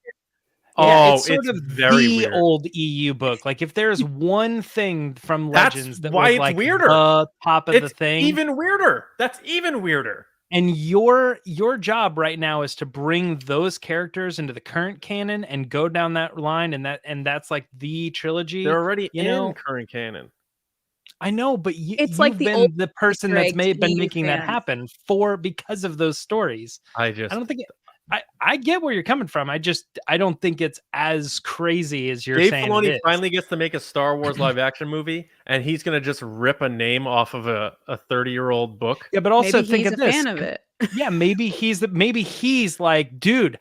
Yeah, it's sort of very weird. Old EU book. Like if there's one thing from Legends that was like
weirder.
The top of the thing,
even weirder. That's even weirder.
And your job right now is to bring those characters into the current canon and go down that line, and that's like the trilogy.
They're already in current canon.
I know, but
it's like
the person that's been making that happen because of those stories. I don't think I get where you're coming from. I don't think it's as crazy as you're saying. Dave Filoni
finally gets to make a Star Wars live action movie, and he's gonna just rip a name off of a 30-year-old book.
Yeah, but also
maybe
think
he's
of
a
this.
fan of it.
Yeah, maybe he's like, dude,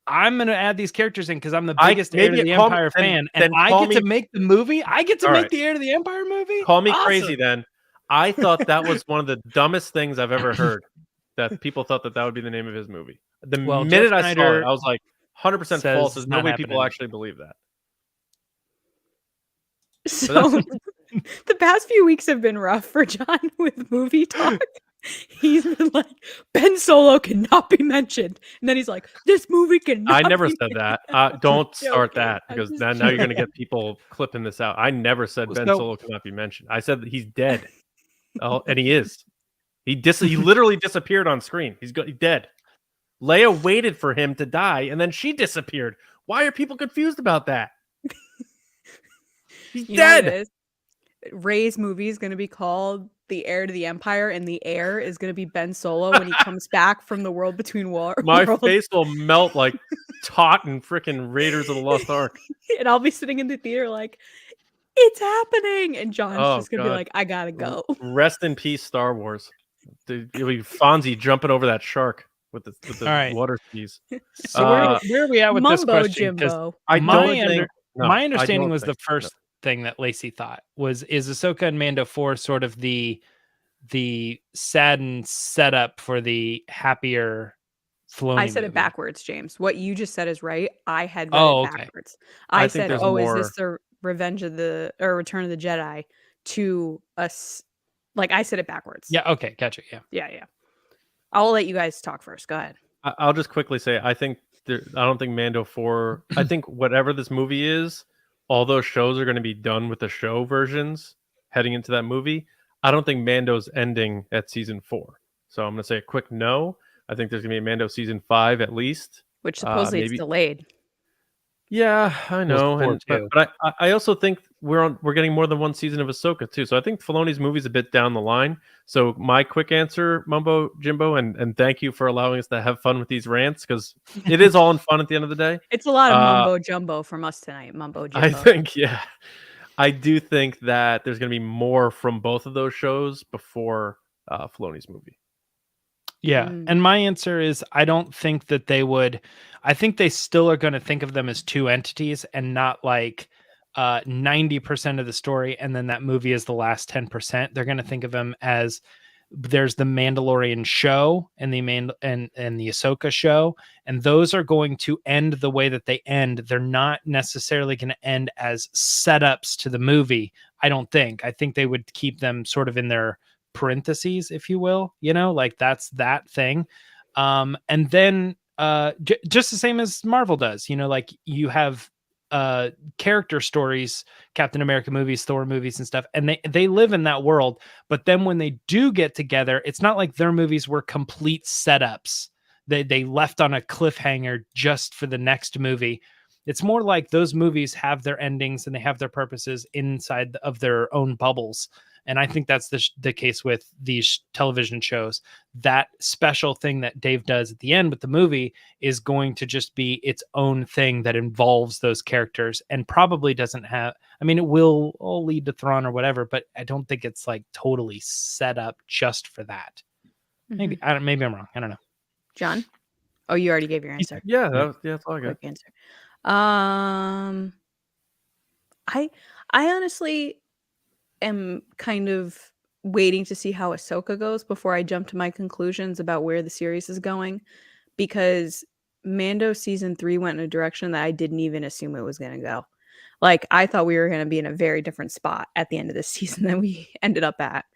I'm gonna add these characters in because I'm the biggest Heir to the Empire fan, and I get to make the movie. I get to make the Heir to the Empire movie.
Call me crazy, then. I thought that was one of the dumbest things I've ever heard. That people thought that would be the name of his movie. The minute I saw it, I was like, 100% false. There's no way people actually believe that.
So the past few weeks have been rough for John with movie talk. He's been like, Ben Solo cannot be mentioned. And then he's like, this movie cannot
I never said that. Don't start that, because now you're going to get people clipping this out. I never said Ben Solo cannot be mentioned. I said that he's dead. And he is. He literally disappeared on screen. He's dead. Leia waited for him to die, and then she disappeared. Why are people confused about that? He's dead.
Rey's movie is going to be called The Heir to the Empire, and the heir is going to be Ben Solo when he comes back from the world between worlds.
My face will melt like Tot and freaking Raiders of the Lost Ark.
And I'll be sitting in the theater like, it's happening. And John's just going to be like, I got to go.
Rest in peace, Star Wars. It'll be Fonzie jumping over that shark with the water skis.
So where are we at with this question?
Jimbo.
My understanding was the first thing that Lacey thought is Ahsoka and Mando 4 sort of the saddened setup for the happier Filoni
I said
movie.
It backwards, James. What you just said is right. I had read it backwards. I said, is this the Return of the Jedi to us? Like, I said it backwards.
Yeah, okay, gotcha.
Yeah. I'll let you guys talk first. Go ahead.
I'll just quickly say, I don't think Mando 4, I think whatever this movie is, all those shows are going to be done with the show versions heading into that movie. I don't think Mando's ending at season 4. So I'm going to say a quick no. I think there's going to be a Mando season 5 at least.
Which supposedly it's delayed.
Yeah, I know. But I also think we're getting more than one season of Ahsoka too. So I think Filoni's movie's a bit down the line. So my quick answer, Mumbo Jimbo, and thank you for allowing us to have fun with these rants, because it is all in fun at the end of the day.
It's a lot of mumbo jumbo from us tonight. Mumbo jumbo.
I do think that there's going to be more from both of those shows before Filoni's movie.
Yeah. And my answer is, I don't think that they would. I think they still are going to think of them as two entities and not like 90% of the story, and then that movie is the last 10%. They're going to think of them as there's the Mandalorian show and the the Ahsoka show, and those are going to end the way that they end. They're not necessarily going to end as setups to the movie. I don't think. I think they would keep them sort of in their parentheses, if you will, like that's that thing. And then just the same as Marvel does, like you have character stories, Captain America movies, Thor movies and stuff, and they live in that world. But then when they do get together, it's not like their movies were complete setups. They left on a cliffhanger just for the next movie. It's more like those movies have their endings and they have their purposes inside of their own bubbles. And I think that's the case with these television shows. That special thing that Dave does at the end with the movie is going to just be its own thing that involves those characters and probably doesn't have, I mean, it will all lead to Thrawn or whatever, but I don't think it's like totally set up just for that. Maybe maybe I'm wrong. I don't know.
John? Oh, you already gave your answer.
Yeah, that's all I got.
Quick answer. I honestly am kind of waiting to see how Ahsoka goes before I jump to my conclusions about where the series is going, because Mando season 3 went in a direction that I didn't even assume it was going to go. Like, I thought we were going to be in a very different spot at the end of this season than we ended up at.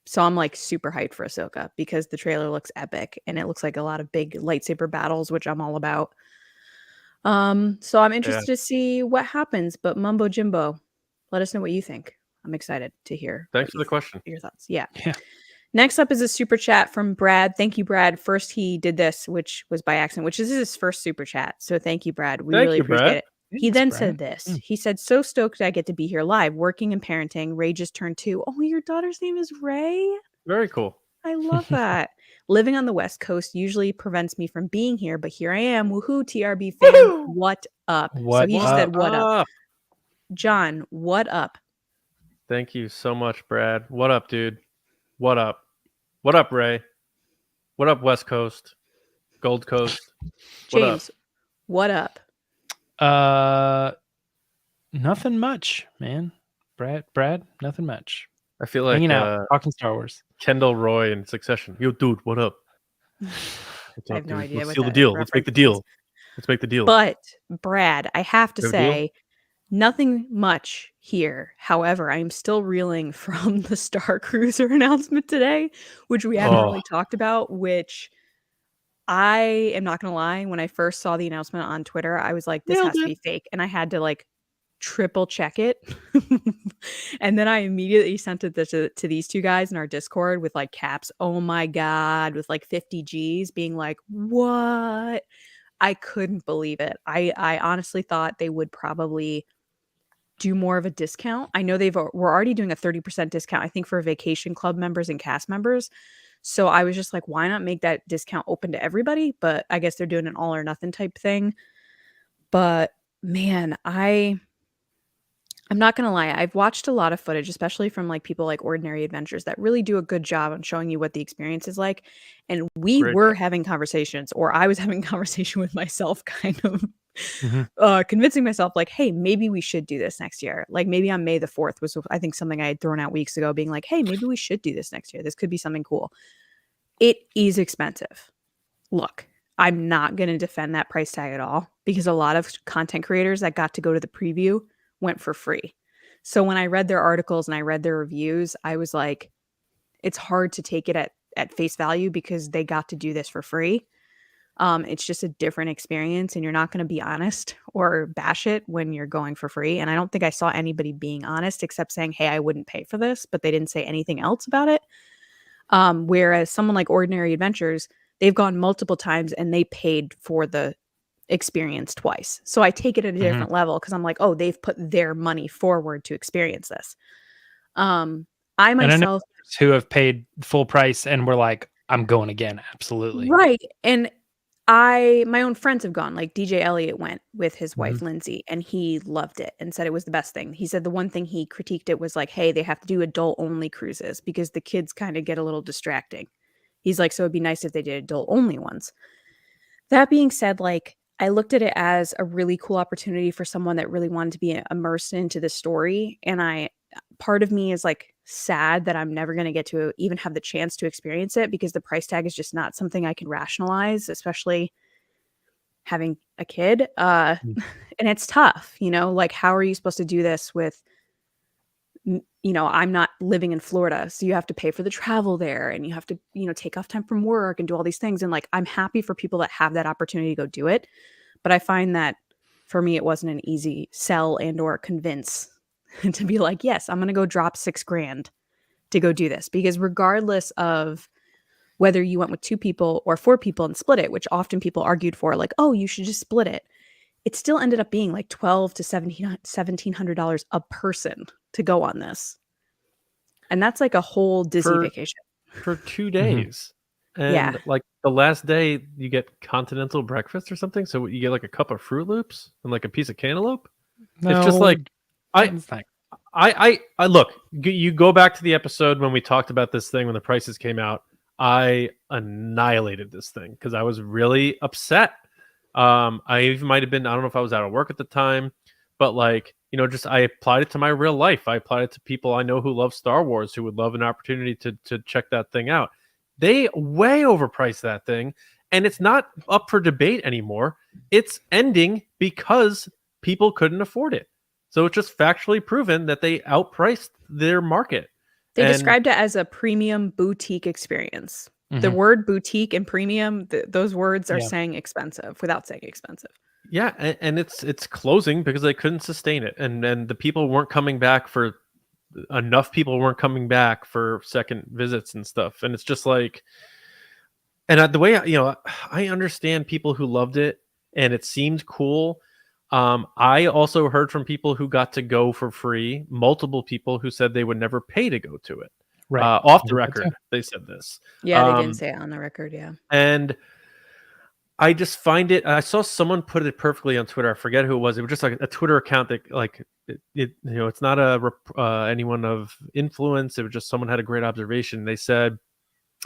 So I'm like super hyped for Ahsoka because the trailer looks epic and it looks like a lot of big lightsaber battles, which I'm all about. So I'm interested to see what happens, but Mumbo Jimbo, let us know what you think. I'm excited to hear.
Thanks for the question.
Your thoughts. Yeah. Next up is a super chat from Brad. Thank you, Brad. First, he did this, which was by accident, which is his first super chat. So thank you, Brad. We really appreciate it. He then said this. He said, so stoked I get to be here live, working and parenting. Ray just turned 2. Oh, your daughter's name is Ray?
Very cool.
I love that. Living on the West Coast usually prevents me from being here, but here I am. Woohoo, TRB fan. Woo-hoo! What up? So he just said, what up? John, what up?
Thank you so much, Brad. What up, dude? What up? What up, Ray? What up, West Coast? Gold Coast?
James, what up?
Nothing much, man. Brad, nothing much.
I feel like
hanging out, talking Star Wars.
Kendall Roy in Succession. Yo, dude, what up?
I have no idea.
Let's seal the deal. Let's make the deal. Let's make the deal.
But Brad, I have to say, nothing much here. However, I am still reeling from the Starcruiser announcement today, which we haven't really talked about, which I am not going to lie. When I first saw the announcement on Twitter, I was like, this has to be fake. And I had to like triple check it. And then I immediately sent it to these two guys in our Discord with like caps. Oh my God. With like 50 G's being like, what? I couldn't believe it. I honestly thought they would probably do more of a discount. I know we're already doing a 30% discount, I think, for Vacation Club members and cast members. So I was just like, why not make that discount open to everybody? But I guess they're doing an all or nothing type thing. But man, I'm not going to lie. I've watched a lot of footage, especially from like people like Ordinary Adventures that really do a good job on showing you what the experience is like. And we were having conversations, or I was having a conversation with myself, kind of convincing myself like, hey, maybe we should do this next year. Like maybe on May the 4th was, I think, something I had thrown out weeks ago being like, hey, maybe we should do this next year. This could be something cool. It is expensive. Look, I'm not going to defend that price tag at all because a lot of content creators that got to go to the preview went for free. So when I read their articles and I read their reviews, I was like, it's hard to take it at face value because they got to do this for free. It's just a different experience and you're not going to be honest or bash it when you're going for free. And I don't think I saw anybody being honest except saying, hey, I wouldn't pay for this, but they didn't say anything else about it. Whereas someone like Ordinary Adventures, they've gone multiple times and they paid for the experience twice. So I take it at a different level because I'm like, oh, they've put their money forward to experience this. I myself
who have paid full price and were like, I'm going again. Absolutely.
Right. And my own friends have gone, like DJ Elliott went with his wife, Lindsay, and he loved it and said it was the best thing. He said the one thing he critiqued it was like, hey, they have to do adult only cruises because the kids kind of get a little distracting. He's like, so it'd be nice if they did adult only ones. That being said, like, I looked at it as a really cool opportunity for someone that really wanted to be immersed into the story. And part of me is like sad that I'm never going to get to even have the chance to experience it because the price tag is just not something I can rationalize, especially having a kid. And it's tough, like how are you supposed to do this with, I'm not living in Florida. So you have to pay for the travel there and you have to, take off time from work and do all these things. And like, I'm happy for people that have that opportunity to go do it. But I find that for me, it wasn't an easy sell and or convince to be like, yes, I'm going to go drop $6,000 to go do this. Because regardless of whether you went with 2 people or 4 people and split it, which often people argued for, like, oh, you should just split it. It still ended up being like $1,200 to $1,700 a person to go on this. And that's like a whole Disney vacation.
For 2 days.
Yeah.
And like the last day you get continental breakfast or something. So you get like a cup of Fruit Loops and like a piece of cantaloupe.
No,
it's just like I look, you go back to the episode when we talked about this thing when the prices came out. I annihilated this thing because I was really upset. I even might have been, I don't know if I was out of work at the time, but like, you know, just I applied it to my real life. I applied it to people I know who love Star Wars, who would love an opportunity to check that thing out. They way overpriced that thing, and it's not up for debate anymore. It's ending because people couldn't afford it. So it's just factually proven that they outpriced their market.
They described it as a premium boutique experience. The word boutique and premium, those words are saying expensive without saying expensive.
Yeah, and it's closing because they couldn't sustain it, and the people weren't coming back for enough. People weren't coming back for second visits and stuff, and it's just like, and the way I understand people who loved it and it seemed cool. I also heard from people who got to go for free, multiple people who said they would never pay to go to it.
Right.
Off the record, they said this.
Yeah, they didn't say it on the record. Yeah. And
I just find it. I saw someone put it perfectly on Twitter. I forget who it was. It was just like a Twitter account that, like, it's not anyone of influence. It was just someone had a great observation. They said,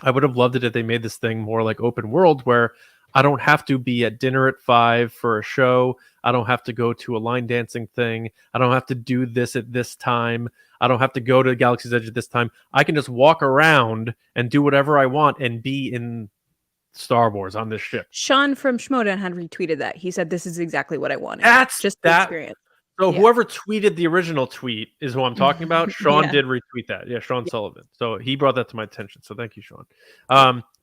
"I would have loved it if they made this thing more like open world, where I don't have to be at dinner at 5 for a show. I don't have to go to a line dancing thing. I don't have to do this at this time. I don't have to go to Galaxy's Edge at this time. I can just walk around and do whatever I want and be in Star Wars on this ship."
Sean from Schmodown had retweeted that. He said, "This is exactly what I wanted."
That's
just the experience.
So whoever tweeted the original tweet is who I'm talking about. Sean did retweet that. Yeah, Sean Sullivan. So he brought that to my attention. So thank you, Sean.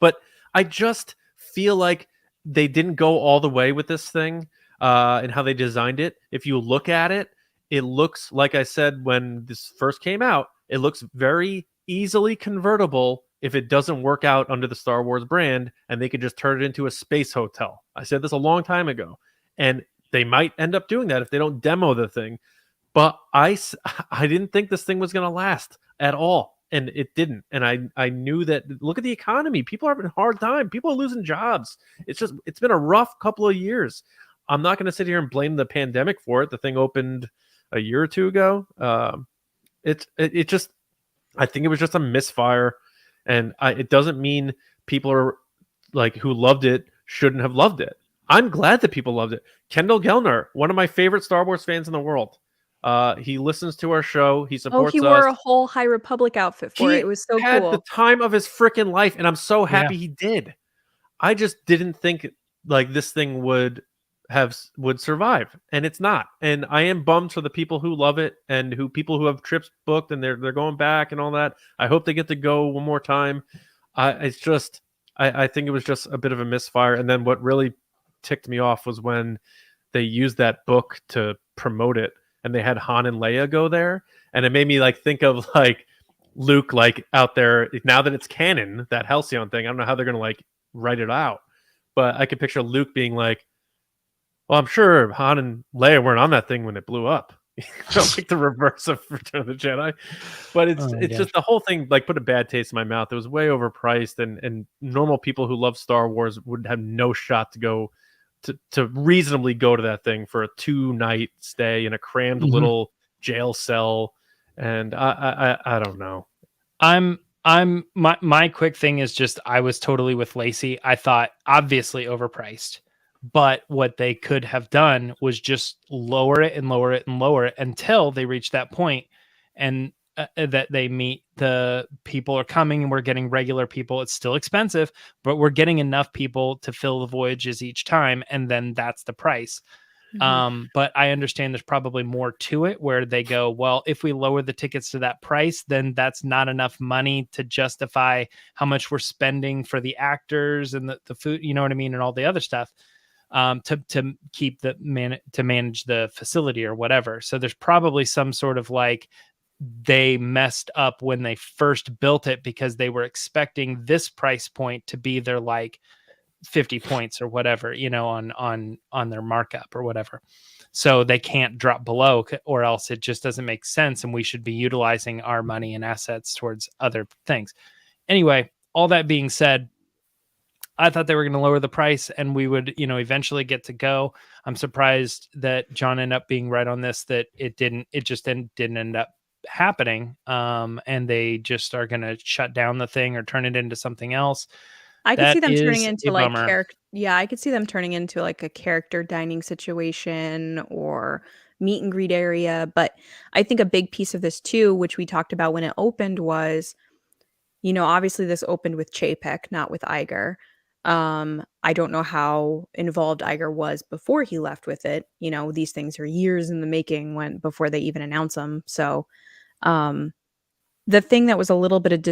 But I just feel like they didn't go all the way with this thing and how they designed it. If you look at it, it looks, like I said when this first came out, it looks very easily convertible if it doesn't work out under the Star Wars brand, and they could just turn it into a space hotel. I said this a long time ago, and they might end up doing that if they don't demo the thing. But I didn't think this thing was going to last at all, and it didn't. And I knew that. Look at the economy. People are having a hard time. People are losing jobs. It's been a rough couple of years. I'm not going to sit here and blame the pandemic for it. The thing opened a year or two ago. It just, I think it was just a misfire. And it doesn't mean people are like who loved it shouldn't have loved it. I'm glad that people loved it. Kendall Gelner, one of my favorite Star Wars fans in the world. He listens to our show. He supports us.
He wore a whole High Republic outfit for it. It was so
had
cool.
The time of his freaking life, and I'm so happy he did. I just didn't think like this thing would survive, and it's not. And I am bummed for the people who love it and people who have trips booked and they're going back and all that. I hope they get to go one more time. I think it was just a bit of a misfire. And then what really ticked me off was when they used that book to promote it, and they had Han and Leia go there, and it made me like think of like Luke like out there now that it's canon, that Halcyon thing. I don't know how they're gonna like write it out, but I could picture Luke being like, "Well, I'm sure Han and Leia weren't on that thing when it blew up." Like the reverse of Return of the Jedi. But it's just the whole thing like put a bad taste in my mouth. It was way overpriced, and normal people who love Star Wars would have no shot to go to reasonably go to that thing for a 2-night stay in a crammed little jail cell. And I don't know.
My quick thing is just I was totally with Lacey. I thought obviously overpriced. But what they could have done was just lower it and lower it and lower it until they reach that point and that they meet the people are coming and we're getting regular people. It's still expensive, but we're getting enough people to fill the voyages each time. And then that's the price. But I understand there's probably more to it where they go, well, if we lower the tickets to that price, then that's not enough money to justify how much we're spending for the actors and the food, you know what I mean? And all the other stuff. to keep to manage the facility or whatever. So there's probably some sort of like they messed up when they first built it because they were expecting this price point to be their like 50 points or whatever, you know, on their markup or whatever. So they can't drop below, or else it just doesn't make sense. And we should be utilizing our money and assets towards other things. Anyway, all that being said, I thought they were going to lower the price and we would, you know, eventually get to go. I'm surprised that John ended up being right on this, that it just didn't end up happening. And they just are going to shut down the thing or turn it into something else.
I could see them turning
is
into
a
like
bummer.
I could see them turning into like a character dining situation or meet and greet area. But I think a big piece of this too, which we talked about when it opened, was, you know, obviously this opened with Chapek, not with Iger. I don't know how involved Iger was before he left with it. You know, these things are years in the making before they even announce them. So the thing that was a little bit of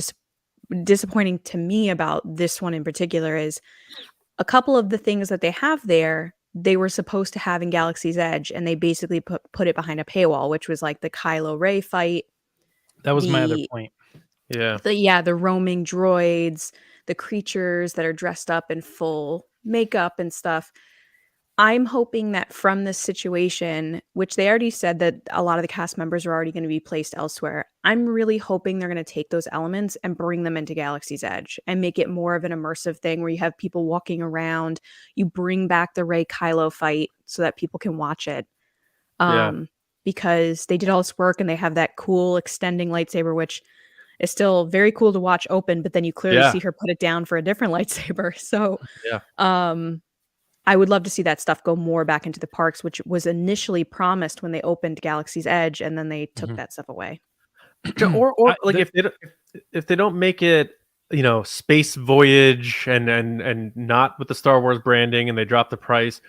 disappointing to me about this one in particular is a couple of the things that they have there, they were supposed to have in Galaxy's Edge, and they basically put it behind a paywall, which was like the Kylo Ray fight.
That was my other point.
Yeah.
The roaming droids, the creatures that are dressed up in full makeup and stuff. I'm hoping that from this situation, which they already said that a lot of the cast members are already going to be placed elsewhere, I'm really hoping they're going to take those elements and bring them into Galaxy's Edge and make it more of an immersive thing where you have people walking around. You bring back the Rey Kylo fight so that people can watch it. Because they did all this work and they have that cool extending lightsaber, which is still very cool to watch open, but then you clearly see her put it down for a different lightsaber. So, I would love to see that stuff go more back into the parks, which was initially promised when they opened Galaxy's Edge, and then they took that stuff away.
Or like if they don't make it, you know, Space Voyage and not with the Star Wars branding, and they drop the price,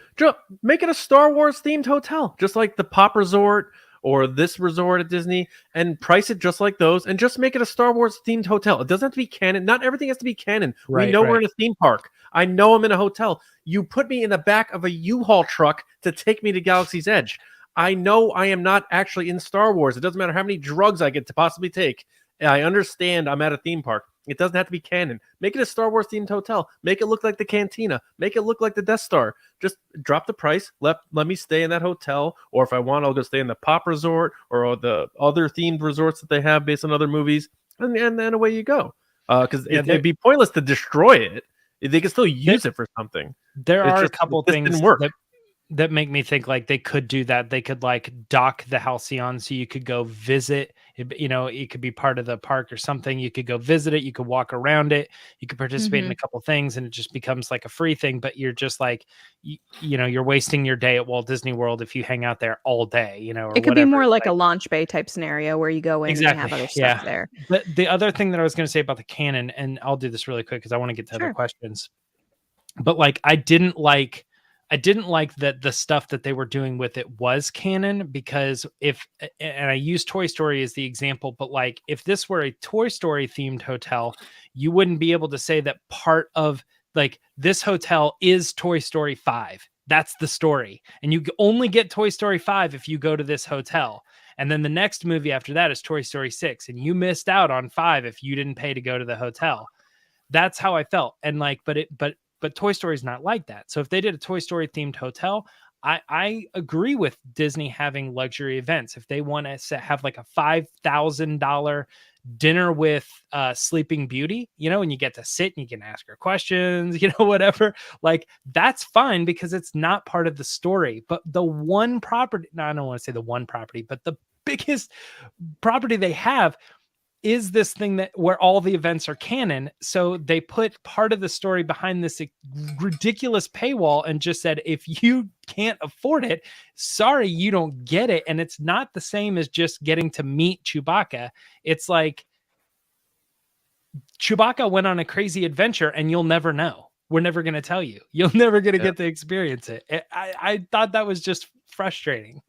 make it a Star Wars themed hotel, just like the Pop Resort or this resort at Disney, and price it just like those, and just make it a Star Wars themed hotel. It doesn't have to be canon. Not everything has to be canon. We know we're in a theme park. I know I'm in a hotel. You put me in the back of a U-Haul truck to take me to Galaxy's Edge. I know I am not actually in Star Wars. It doesn't matter how many drugs I get to possibly take. I understand I'm at a theme park. It doesn't have to be canon. Make it a Star Wars themed hotel. Make it look like the Cantina. Make it look like the Death Star. Just drop the price. Let me stay in that hotel. Or if I want, I'll go stay in the Pop Resort or the other themed resorts that they have based on other movies. And then away you go. Because it'd be pointless to destroy it. They can still use it for something.
There are a couple things that make me think like they could do that. They could like dock the Halcyon so you could go visit. You know, it could be part of the park or something. You could go visit it. You could walk around it. You could participate in a couple things, and it just becomes like a free thing. But you're just like, you know, you're wasting your day at Walt Disney World if you hang out there all day. You know, or
it could
whatever.
be more like a launch bay type scenario where you go in and you have other stuff there.
But the other thing that I was going to say about the canon, and I'll do this really quick because I want to get to other questions. But like, I didn't like that the stuff that they were doing with it was canon, because and I use Toy Story as the example, but like if this were a Toy Story themed hotel, you wouldn't be able to say that part of like this hotel is Toy Story 5. That's the story. And you only get Toy Story 5 if you go to this hotel. And then the next movie after that is Toy Story 6. And you missed out on 5 if you didn't pay to go to the hotel. That's how I felt. And like, but Toy Story is not like that. So if they did a Toy Story themed hotel, I agree with Disney having luxury events. If they want to have like a $5,000 dinner with Sleeping Beauty, you know, and you get to sit and you can ask her questions, you know, whatever, like that's fine because it's not part of the story. But the one property, no, I don't want to say the one property, but the biggest property they have is this thing that where all the events are canon. So they put part of the story behind this ridiculous paywall and just said, if you can't afford it, sorry, you don't get it. And it's not the same as just getting to meet Chewbacca. It's like Chewbacca went on a crazy adventure and you'll never know. We're never going to tell you. You're never going to get to experience it. I thought that was just frustrating.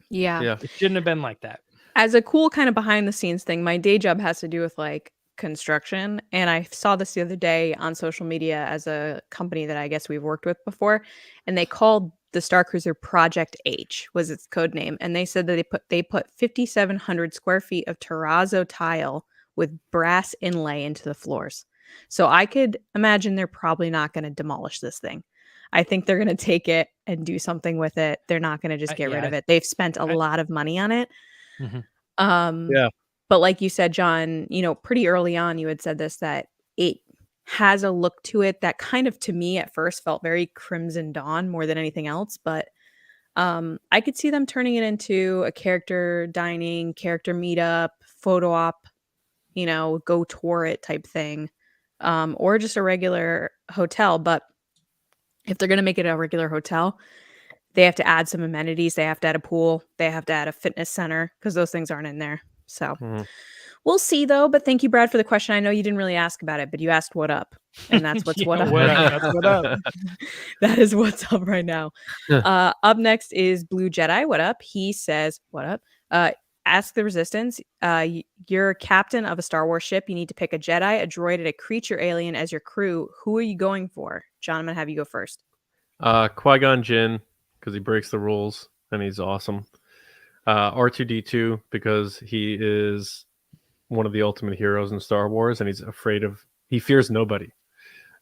Yeah.
It shouldn't have been like that.
As a cool kind of behind the scenes thing, my day job has to do with like construction. And I saw this the other day on social media as a company that I guess we've worked with before, and they called the Starcruiser Project H was its code name, and they said that they put 5,700 square feet of terrazzo tile with brass inlay into the floors. So I could imagine they're probably not going to demolish this thing. I think they're going to take it and do something with it. They're not going to just get rid of it. They've spent a lot of money on it.
Yeah.
But like you said, John, you know, pretty early on, you had said this, that it has a look to it that kind of, to me at first, felt very Crimson Dawn more than anything else. But I could see them turning it into a character dining, character meetup, photo op, you know, go tour it type thing, or just a regular hotel. But if they're going to make it a regular hotel, they have to add some amenities. They have to add a pool. They have to add a fitness center because those things aren't in there. So we'll see, though. But thank you, Brad, for the question. I know you didn't really ask about it, but you asked what up. And that's what's what up.
That's what up.
That is what's up right now. Up next is Blue Jedi. What up? He says, what up? Ask the Resistance. You're captain of a Star Wars ship. You need to pick a Jedi, a droid, and a creature alien as your crew. Who are you going for? John, I'm going to have you go first.
Qui-Gon Jinn, because he breaks the rules and he's awesome. R2-D2, because he is one of the ultimate heroes in Star Wars and he fears nobody.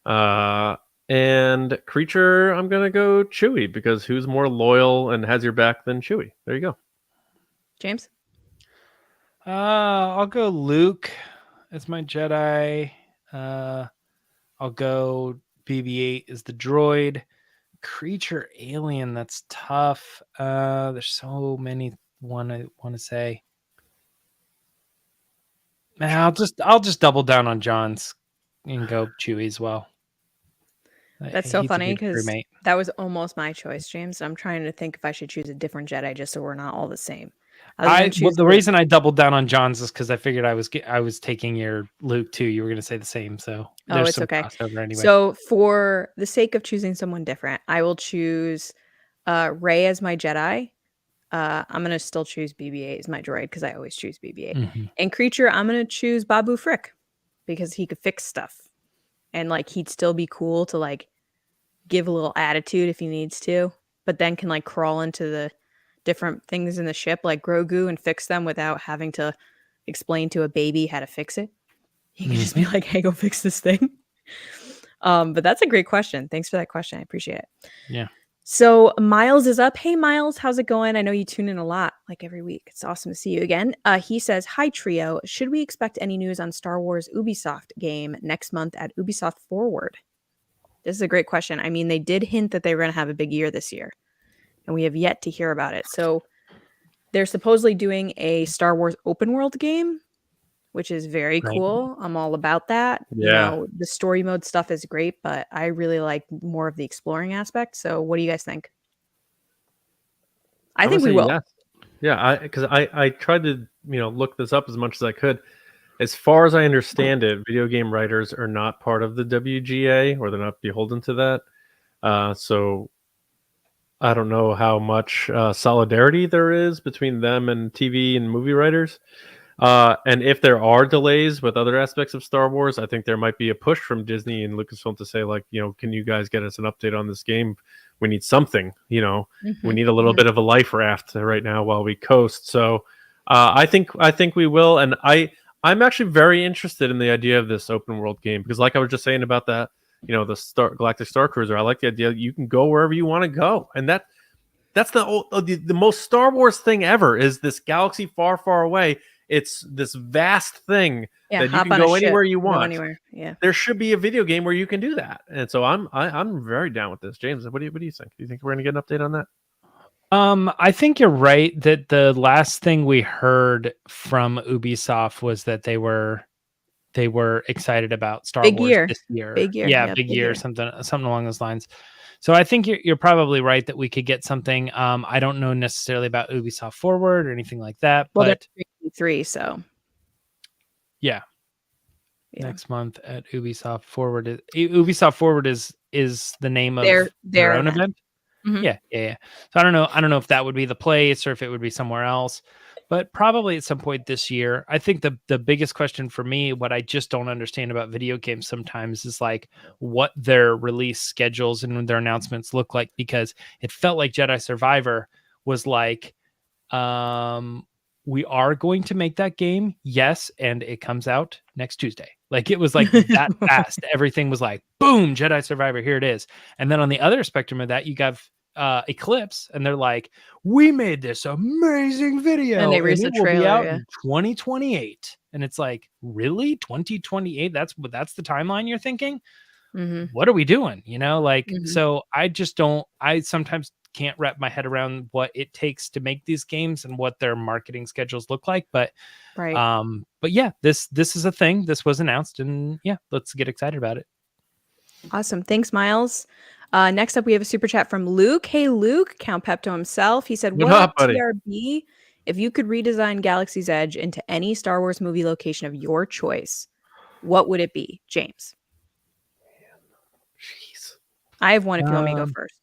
And creature, I'm going to go Chewie, because who's more loyal and has your back than Chewie? There you go.
James?
I'll go Luke as my Jedi. I'll go BB-8 as the droid. Creature alien, that's tough. There's so many I want to say. Man, I'll just double down on John's and go Chewie as well.
That's so funny because that was almost my choice, James. I'm trying to think if I should choose a different Jedi just so we're not all the same.
The reason I doubled down on John's is because I figured I was taking your Luke too. You were going to say the same, so
it's okay.
Anyway.
So for the sake of choosing someone different, I will choose Rey as my Jedi. I'm going to still choose BB-8 as my droid because I always choose BB-8. And creature, I'm going to choose Babu Frick because he could fix stuff. And like he'd still be cool to like give a little attitude if he needs to, but then can like crawl into the different things in the ship like Grogu and fix them without having to explain to a baby how to fix it. He can just be like, hey, go fix this thing. But that's a great question. Thanks for that question. I appreciate it.
Yeah.
So Miles is up. Hey, Miles, how's it going? I know you tune in a lot, like every week. It's awesome to see you again. He says, hi, trio. Should we expect any news on Star Wars Ubisoft game next month at Ubisoft Forward? This is a great question. I mean, they did hint that they were going to have a big year this year, and we have yet to hear about it. So they're supposedly doing a Star Wars open world game, which is very cool. I'm all about that.
Yeah.
You know, the story mode stuff is great, but I really like more of the exploring aspect. So what do you guys think? I think we will.
Yes. Yeah, because I tried to, look this up as much as I could. As far as I understand it, video game writers are not part of the WGA, or they're not beholden to that. So I don't know how much solidarity there is between them and TV and movie writers. And if there are delays with other aspects of Star Wars, I think there might be a push from Disney and Lucasfilm to say, like, can you guys get us an update on this game? We need something, we need a little bit of a life raft right now while we coast. So I think we will. And I'm actually very interested in the idea of this open world game, because like I was just saying about that, the Galactic Starcruiser, I like the idea that you can go wherever you want to go. And that's the most Star Wars thing ever, is this galaxy far, far away. It's this vast thing that you can go anywhere you want.
Anywhere. Yeah.
There should be a video game where you can do that. And so I'm very down with this. James, what do you think? Do you think we're going to get an update on that?
I think you're right that the last thing we heard from Ubisoft was that they were excited about Star Wars this year.
Big year.
Yeah, big year, something along those lines. So I think you're probably right that we could get something. I don't know necessarily about Ubisoft Forward or anything like that.
Well,
but
they're 3, so
yeah. Next month at Ubisoft Forward. Ubisoft Forward is the name of their own event. Mm-hmm. Yeah. So I don't know if that would be the place or if it would be somewhere else. but probably at some point this year. I think the biggest question for me, what I just don't understand about video games sometimes, is like what their release schedules and their announcements look like, because it felt like Jedi Survivor was like, we are going to make that game, yes, and it comes out next Tuesday. Like it was like that fast. Everything was like, boom, Jedi Survivor, here it is. And then on the other spectrum of that, you got Eclipse, and they're like, we made this amazing video,
And they released
it
a
will be
trailer,
out
yeah.
in 2028. And it's like, really, 2028? That's the timeline you're thinking? What are we doing? You know, like, so I just don't. I sometimes can't wrap my head around what it takes to make these games and what their marketing schedules look like. But but yeah, this is a thing. This was announced, and yeah, let's get excited about it.
Awesome. Thanks, Miles. Next up, we have a super chat from Luke. Hey, Luke, Count Pepto himself. He said,
What
what
up,
up,
buddy?
TRB? If you could redesign Galaxy's Edge into any Star Wars movie location of your choice, what would it be? James.
Jeez.
I have one if you want me to go first.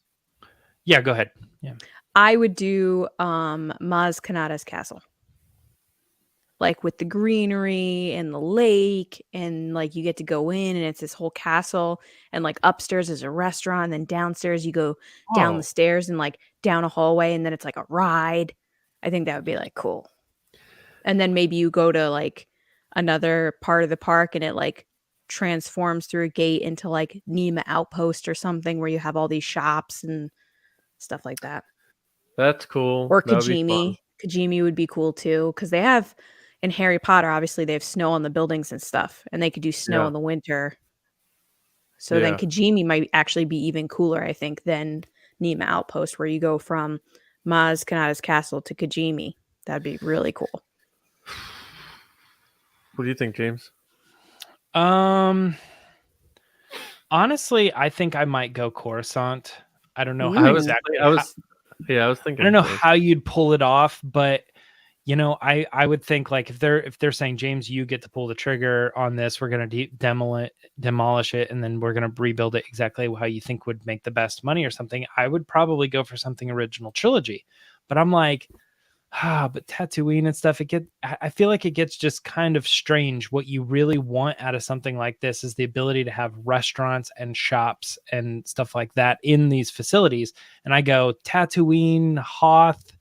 Yeah, go ahead. Yeah.
I would do Maz Kanata's castle. Like with the greenery and the lake, and like you get to go in and it's this whole castle, and like upstairs is a restaurant, and then downstairs you go down the stairs and like down a hallway, and then it's like a ride. I think that would be like cool. And then maybe you go to like another part of the park and it like transforms through a gate into like Nema Outpost or something, where you have all these shops and stuff like that.
That's cool.
Or
That would be fun.
Kajimi. Kajimi would be cool too, because they have in Harry Potter, obviously they have snow on the buildings and stuff, and they could do snow in the winter. So then Kajimi might actually be even cooler, I think, than Nema Outpost, where you go from Maz Kanata's castle to Kajimi. That'd be really cool.
What do you think, James?
Honestly, I think I might go Coruscant. I don't know
I
how
was thinking.
I don't know how you'd pull it off, but you know, I would think like if they're saying, James, you get to pull the trigger on this, we're gonna demolish it, and then we're gonna rebuild it exactly how you think would make the best money or something. I would probably go for something original trilogy, but I'm like, but Tatooine and stuff, I feel like it gets just kind of strange. What you really want out of something like this is the ability to have restaurants and shops and stuff like that in these facilities. And I go Tatooine, Hoth,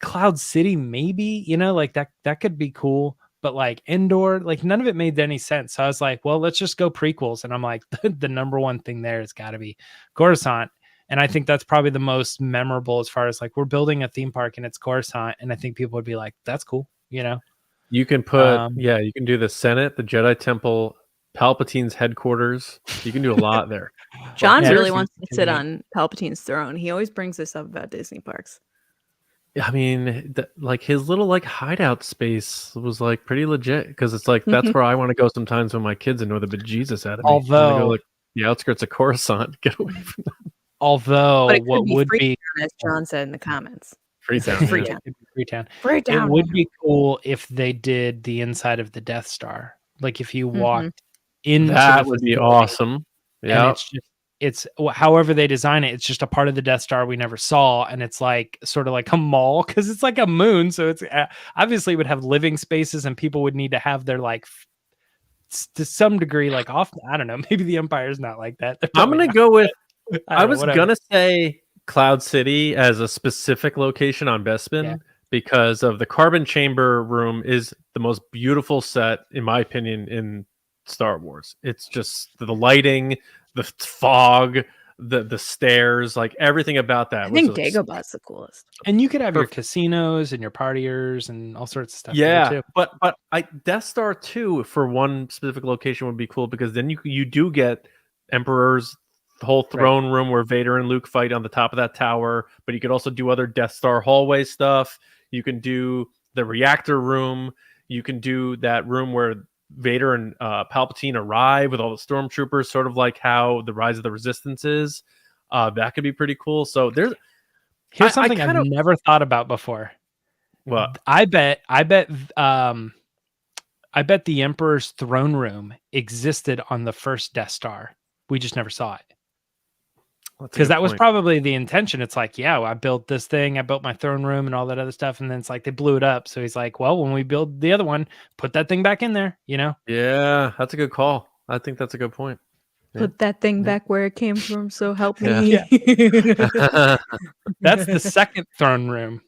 Cloud City, maybe, you know, like that could be cool. But like Endor, like none of it made any sense. So I was like, well, let's just go prequels. And I'm like, the number one thing there has got to be Coruscant. And I think that's probably the most memorable as far as like, we're building a theme park and it's Coruscant. And I think people would be like, that's cool. You know,
you can put, you can do the Senate, the Jedi Temple, Palpatine's headquarters. You can do a lot there.
John really wants to sit on Palpatine's throne. He always brings this up about Disney parks.
I mean, like his little like hideout space was like pretty legit, because it's like that's where I want to go sometimes when my kids annoy the bejesus out of me.
Although
go, like, the outskirts of Coruscant, get away from them.
Although
but it
what would be,
as John said in the comments,
Freetown.
Freetown.
It would be cool if they did the inside of the Death Star. Like if you walked into
that would be awesome. Yeah,
it's however they design it, it's just a part of the Death Star we never saw, and it's like sort of like a mall, because it's like a moon, so it's obviously it would have living spaces, and people would need to have their like to some degree like off. I don't know, maybe the Empire's not like that.
I'm gonna go with I was gonna say Cloud City as a specific location on Bespin, because of the carbon chamber room is the most beautiful set, in my opinion, in Star Wars. It's just the lighting, the fog, the stairs, like everything about that.
I think Dagobah's the coolest.
And you could have your casinos and your partiers and all sorts of stuff.
Yeah,
there too.
but Death Star 2 for one specific location would be cool, because then you do get Emperor's whole throne room where Vader and Luke fight on the top of that tower. But you could also do other Death Star hallway stuff. You can do the reactor room. You can do that room where Vader and Palpatine arrive with all the stormtroopers, sort of like how the Rise of the Resistance is. That could be pretty cool. So
here's something I've never thought about before.
What?
I bet the Emperor's throne room existed on the first Death Star. We just never saw it. Because that was probably the intention. It's like, yeah, I built this thing, I built my throne room and all that other stuff, and then it's like they blew it up. So he's like, well, when we build the other one, put that thing back in there, you know?
Yeah, that's a good call. I think that's a good point.
Put that thing back where it came from, so help
Yeah.
me.
That's the second throne room.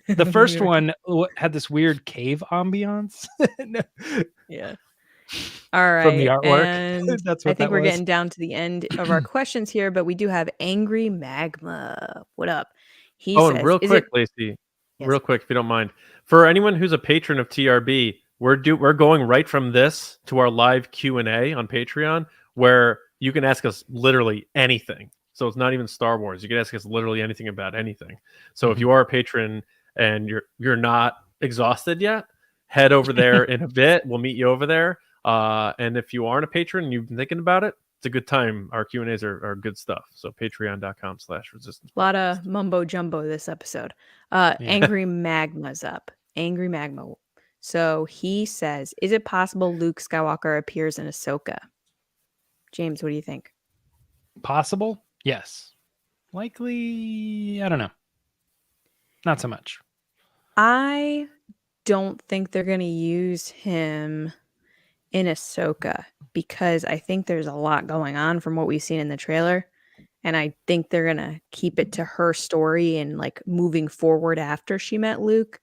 The first one had this weird cave ambiance.
Yeah. All right.
From the artwork.
And
That's what
I think
that
we're
was.
getting down to the end of our questions here, but we do have Angry Magma. What up? He says,
and real quick, Lacey, real quick, if you don't mind, for anyone who's a patron of TRB, we're going right from this to our live Q&A on Patreon, where you can ask us literally anything. So it's not even Star Wars. You can ask us literally anything about anything. So if you are a patron and you're not exhausted yet, head over there in a bit. We'll meet you over there. And if you aren't a patron and you've been thinking about it, it's a good time. Our Q&As are good stuff. So patreon.com/resistance.
A lot of mumbo jumbo this episode. Angry Magma's up. Angry Magma. So he says, is it possible Luke Skywalker appears in Ahsoka? James, what do you think?
Possible? Yes. Likely, I don't know. Not so much.
I don't think they're going to use him in Ahsoka because I think there's a lot going on from what we've seen in the trailer. And I think they're going to keep it to her story and like moving forward after she met Luke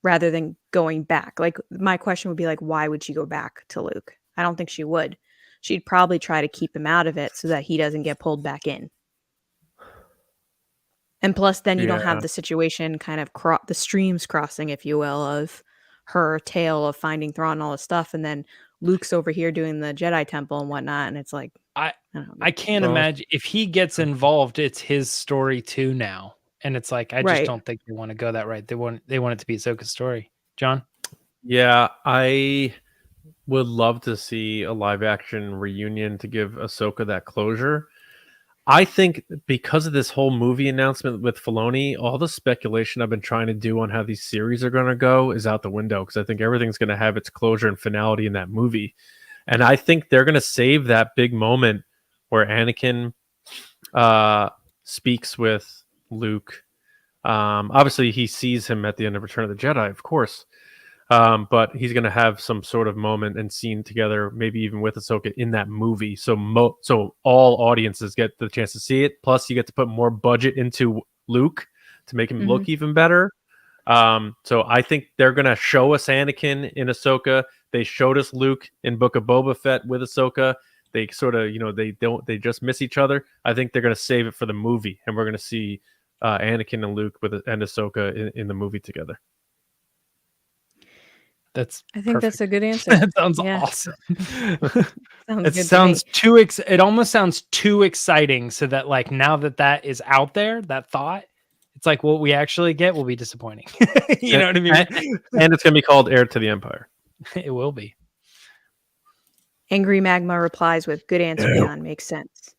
rather than going back. Like my question would be like, why would she go back to Luke? I don't think she would. She'd probably try to keep him out of it so that he doesn't get pulled back in. And plus then you don't have the situation kind of the streams crossing, if you will, of her tale of finding Thrawn and all this stuff. And then Luke's over here doing the Jedi Temple and whatnot. And it's like,
I can't imagine if he gets involved, it's his story too now. And it's like, I just don't think they want to go that right. They want it to be Ahsoka's story. John?
Yeah, I would love to see a live action reunion to give Ahsoka that closure. I think because of this whole movie announcement with Filoni, all the speculation I've been trying to do on how these series are going to go is out the window because I think everything's going to have its closure and finality in that movie. And I think they're going to save that big moment where Anakin speaks with Luke. Obviously, he sees him at the end of Return of the Jedi, of course. But he's going to have some sort of moment and scene together, maybe even with Ahsoka in that movie. So so all audiences get the chance to see it. Plus, you get to put more budget into Luke to make him look even better. So I think they're going to show us Anakin in Ahsoka. They showed us Luke in Book of Boba Fett with Ahsoka. They sort of, they just miss each other. I think they're going to save it for the movie, and we're going to see Anakin and Luke and Ahsoka in the movie together.
I
think that's a good answer.
That sounds awesome. It almost sounds too exciting so that like now that is out there, that thought, it's like what we actually get will be disappointing. You know what I mean?
And it's going to be called Heir to the Empire.
It will be.
Angry Magma replies with good answer, John. Makes sense.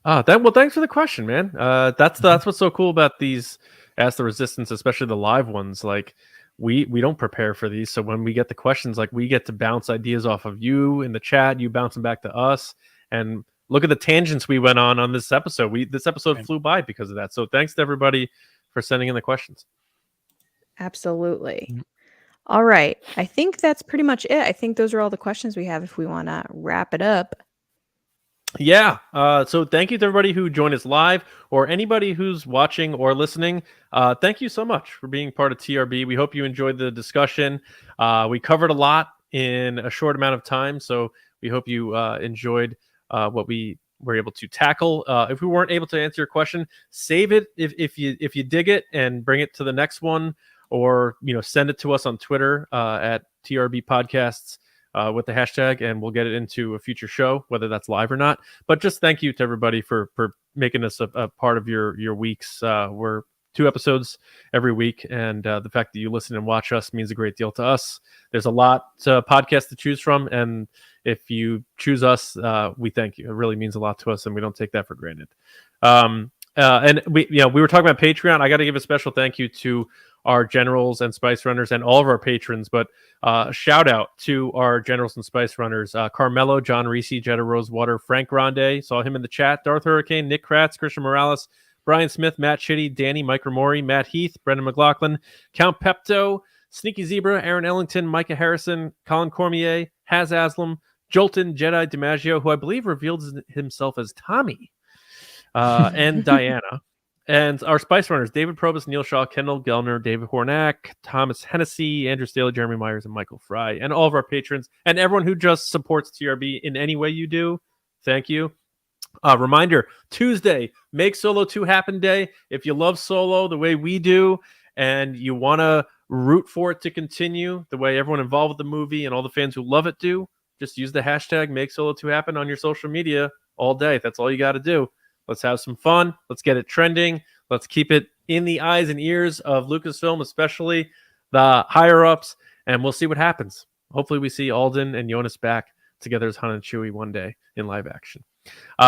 Thanks for the question, man. That's what's so cool about these Ask the Resistance, especially the live ones. Like we don't prepare for these, so when we get the questions, like we get to bounce ideas off of you in the chat, you bounce them back to us, and look at the tangents we went on this episode. This episode flew by because of that. So thanks to everybody for sending in the questions.
Absolutely. All right. I think that's pretty much it. I think those are all the questions we have if we want to wrap it up.
Yeah. So thank you to everybody who joined us live or anybody who's watching or listening. Thank you so much for being part of TRB. We hope you enjoyed the discussion. We covered a lot in a short amount of time, so we hope you enjoyed what we were able to tackle. If we weren't able to answer your question, save it if you dig it and bring it to the next one, or send it to us on Twitter at TRB Podcasts. With the hashtag, and we'll get it into a future show, whether that's live or not. But just thank you to everybody for making us a part of your weeks. We're 2 episodes every week, and the fact that you listen and watch us means a great deal to us. There's a lot podcasts to choose from, and if you choose us, we thank you. It really means a lot to us, and we don't take that for granted. And we were talking about Patreon. I got to give a special thank you to our generals and spice runners and all of our patrons, but shout out to our generals and spice runners: CARMELO, John RISI, JETTA, ROSEWATER, Frank Grande, saw him in the chat, Darth HURICANE, Nick KRATZ, Christian Morales, Brian Smith, Matt CHITTY, DANI, Mike Ramori, Matt HEATH, Brendan McLaughlin, Count PEPTO, Sneaky Zebra, Aaron Ellington, Micah Harrison, Colin Cormier, ASLAM, Jolton, Jedi DiMaggio, who I believe revealed himself as Tommy, and Diana. And our Spice Runners: David Probus, Neil Shaw, KENDALL, GELNER, David Hornack, Thomas Hennessy, Andrew Staley, Jeremy Myers, and Michael Fry, and all of our patrons, and everyone who just supports TRB in any way you do. Thank you. Reminder, Tuesday, Make Solo 2 Happen Day. If you love Solo the way we do, and you want to root for it to continue the way everyone involved with the movie and all the fans who love it do, just use the hashtag Make Solo 2 Happen on your social media all day. That's all you got to do. Let's have some fun. Let's get it trending. Let's keep it in the eyes and ears of Lucasfilm, especially the higher-ups, and we'll see what happens. Hopefully we see Alden and Jonas back together as Han and Chewie one day in live action.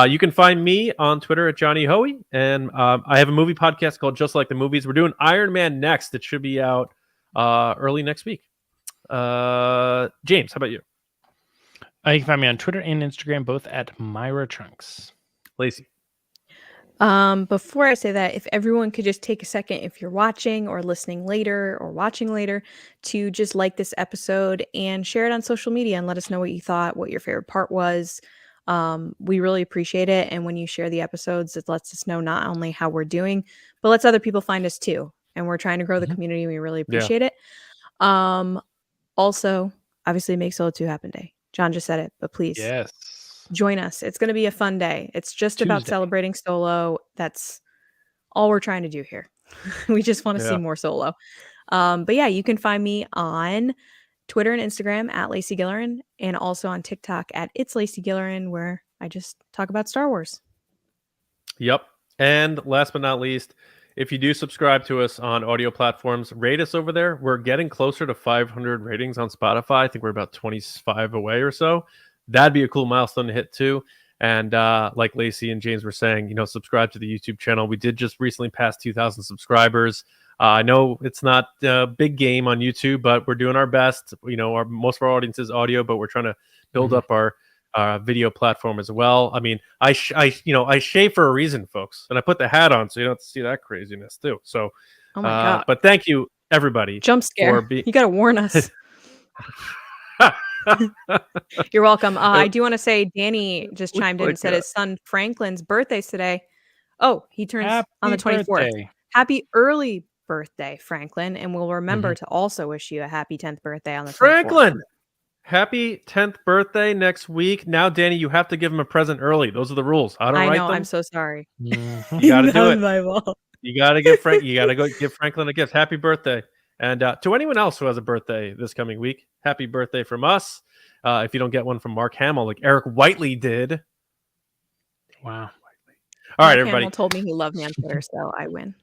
You can find me on Twitter at Johnny Hoey, and I have a movie podcast called Just Like the Movies. We're doing Iron Man next. It should be out early next week. James, how about you?
You can find me on Twitter and Instagram, both at Myra Trunks.
Lacey.
Before I say that, if everyone could just take a second, if you're watching or listening later or watching later, to just like this episode and share it on social media and let us know what you thought, what your favorite part was. We really appreciate it. And when you share the episodes, it lets us know not only how we're doing, but lets other people find us too. And we're trying to grow the community. We really appreciate it. Also, obviously, Make Solo 2 Happen Day. John just said it, but please.
Yes.
Join us. It's going to be a fun day. It's just about celebrating Solo. That's all we're trying to do here. We just want to see more Solo. But yeah, you can find me on Twitter and Instagram at Lacey Gilleran, and also on TikTok at It's Lacey Gilleran, where I just talk about Star Wars.
Yep. And last but not least, if you do subscribe to us on audio platforms, rate us over there. We're getting closer to 500 ratings on Spotify. I think we're about 25 away or so. That'd be a cool milestone to hit too. And like Lacey and James were saying, subscribe to the YouTube channel. We did just recently pass 2,000 subscribers. I know it's not a big game on YouTube, but we're doing our best. Most of our audience is audio, but we're trying to build up our video platform as well. I mean, I shave for a reason, folks, and I put the hat on so you don't have to see that craziness too. So,
oh my God.
But thank you everybody.
Jump scare. You got to warn us. You're welcome. I do want to say Danny just chimed in and said his son Franklin's birthday's today. Oh, he turns on the 24th.
Birthday.
Happy early birthday, Franklin, and we'll remember to also wish you a happy 10th birthday on the 24th.
Franklin, happy 10th birthday next week. Now, Danny, you have to give him a present early. Those are the rules. I know.
I'm so sorry.
You got to do it.
My fault.
You got to give Frank. You got to go give Franklin a gift. Happy birthday. And to anyone else who has a birthday this coming week, happy birthday from us. If you don't get one from Mark Hamill, like Eric Whiteley did.
Wow.
All right,
Mark
everybody.
Hamill told me he loved me on Twitter, so I win.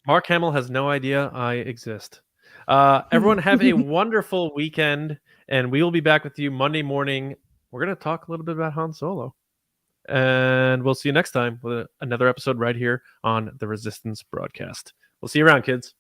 Mark Hamill has no idea I exist. Everyone have a wonderful weekend, and we will be back with you Monday morning. We're going to talk a little bit about Han Solo. And we'll see you next time with another episode right here on the Resistance broadcast. We'll see you around, kids.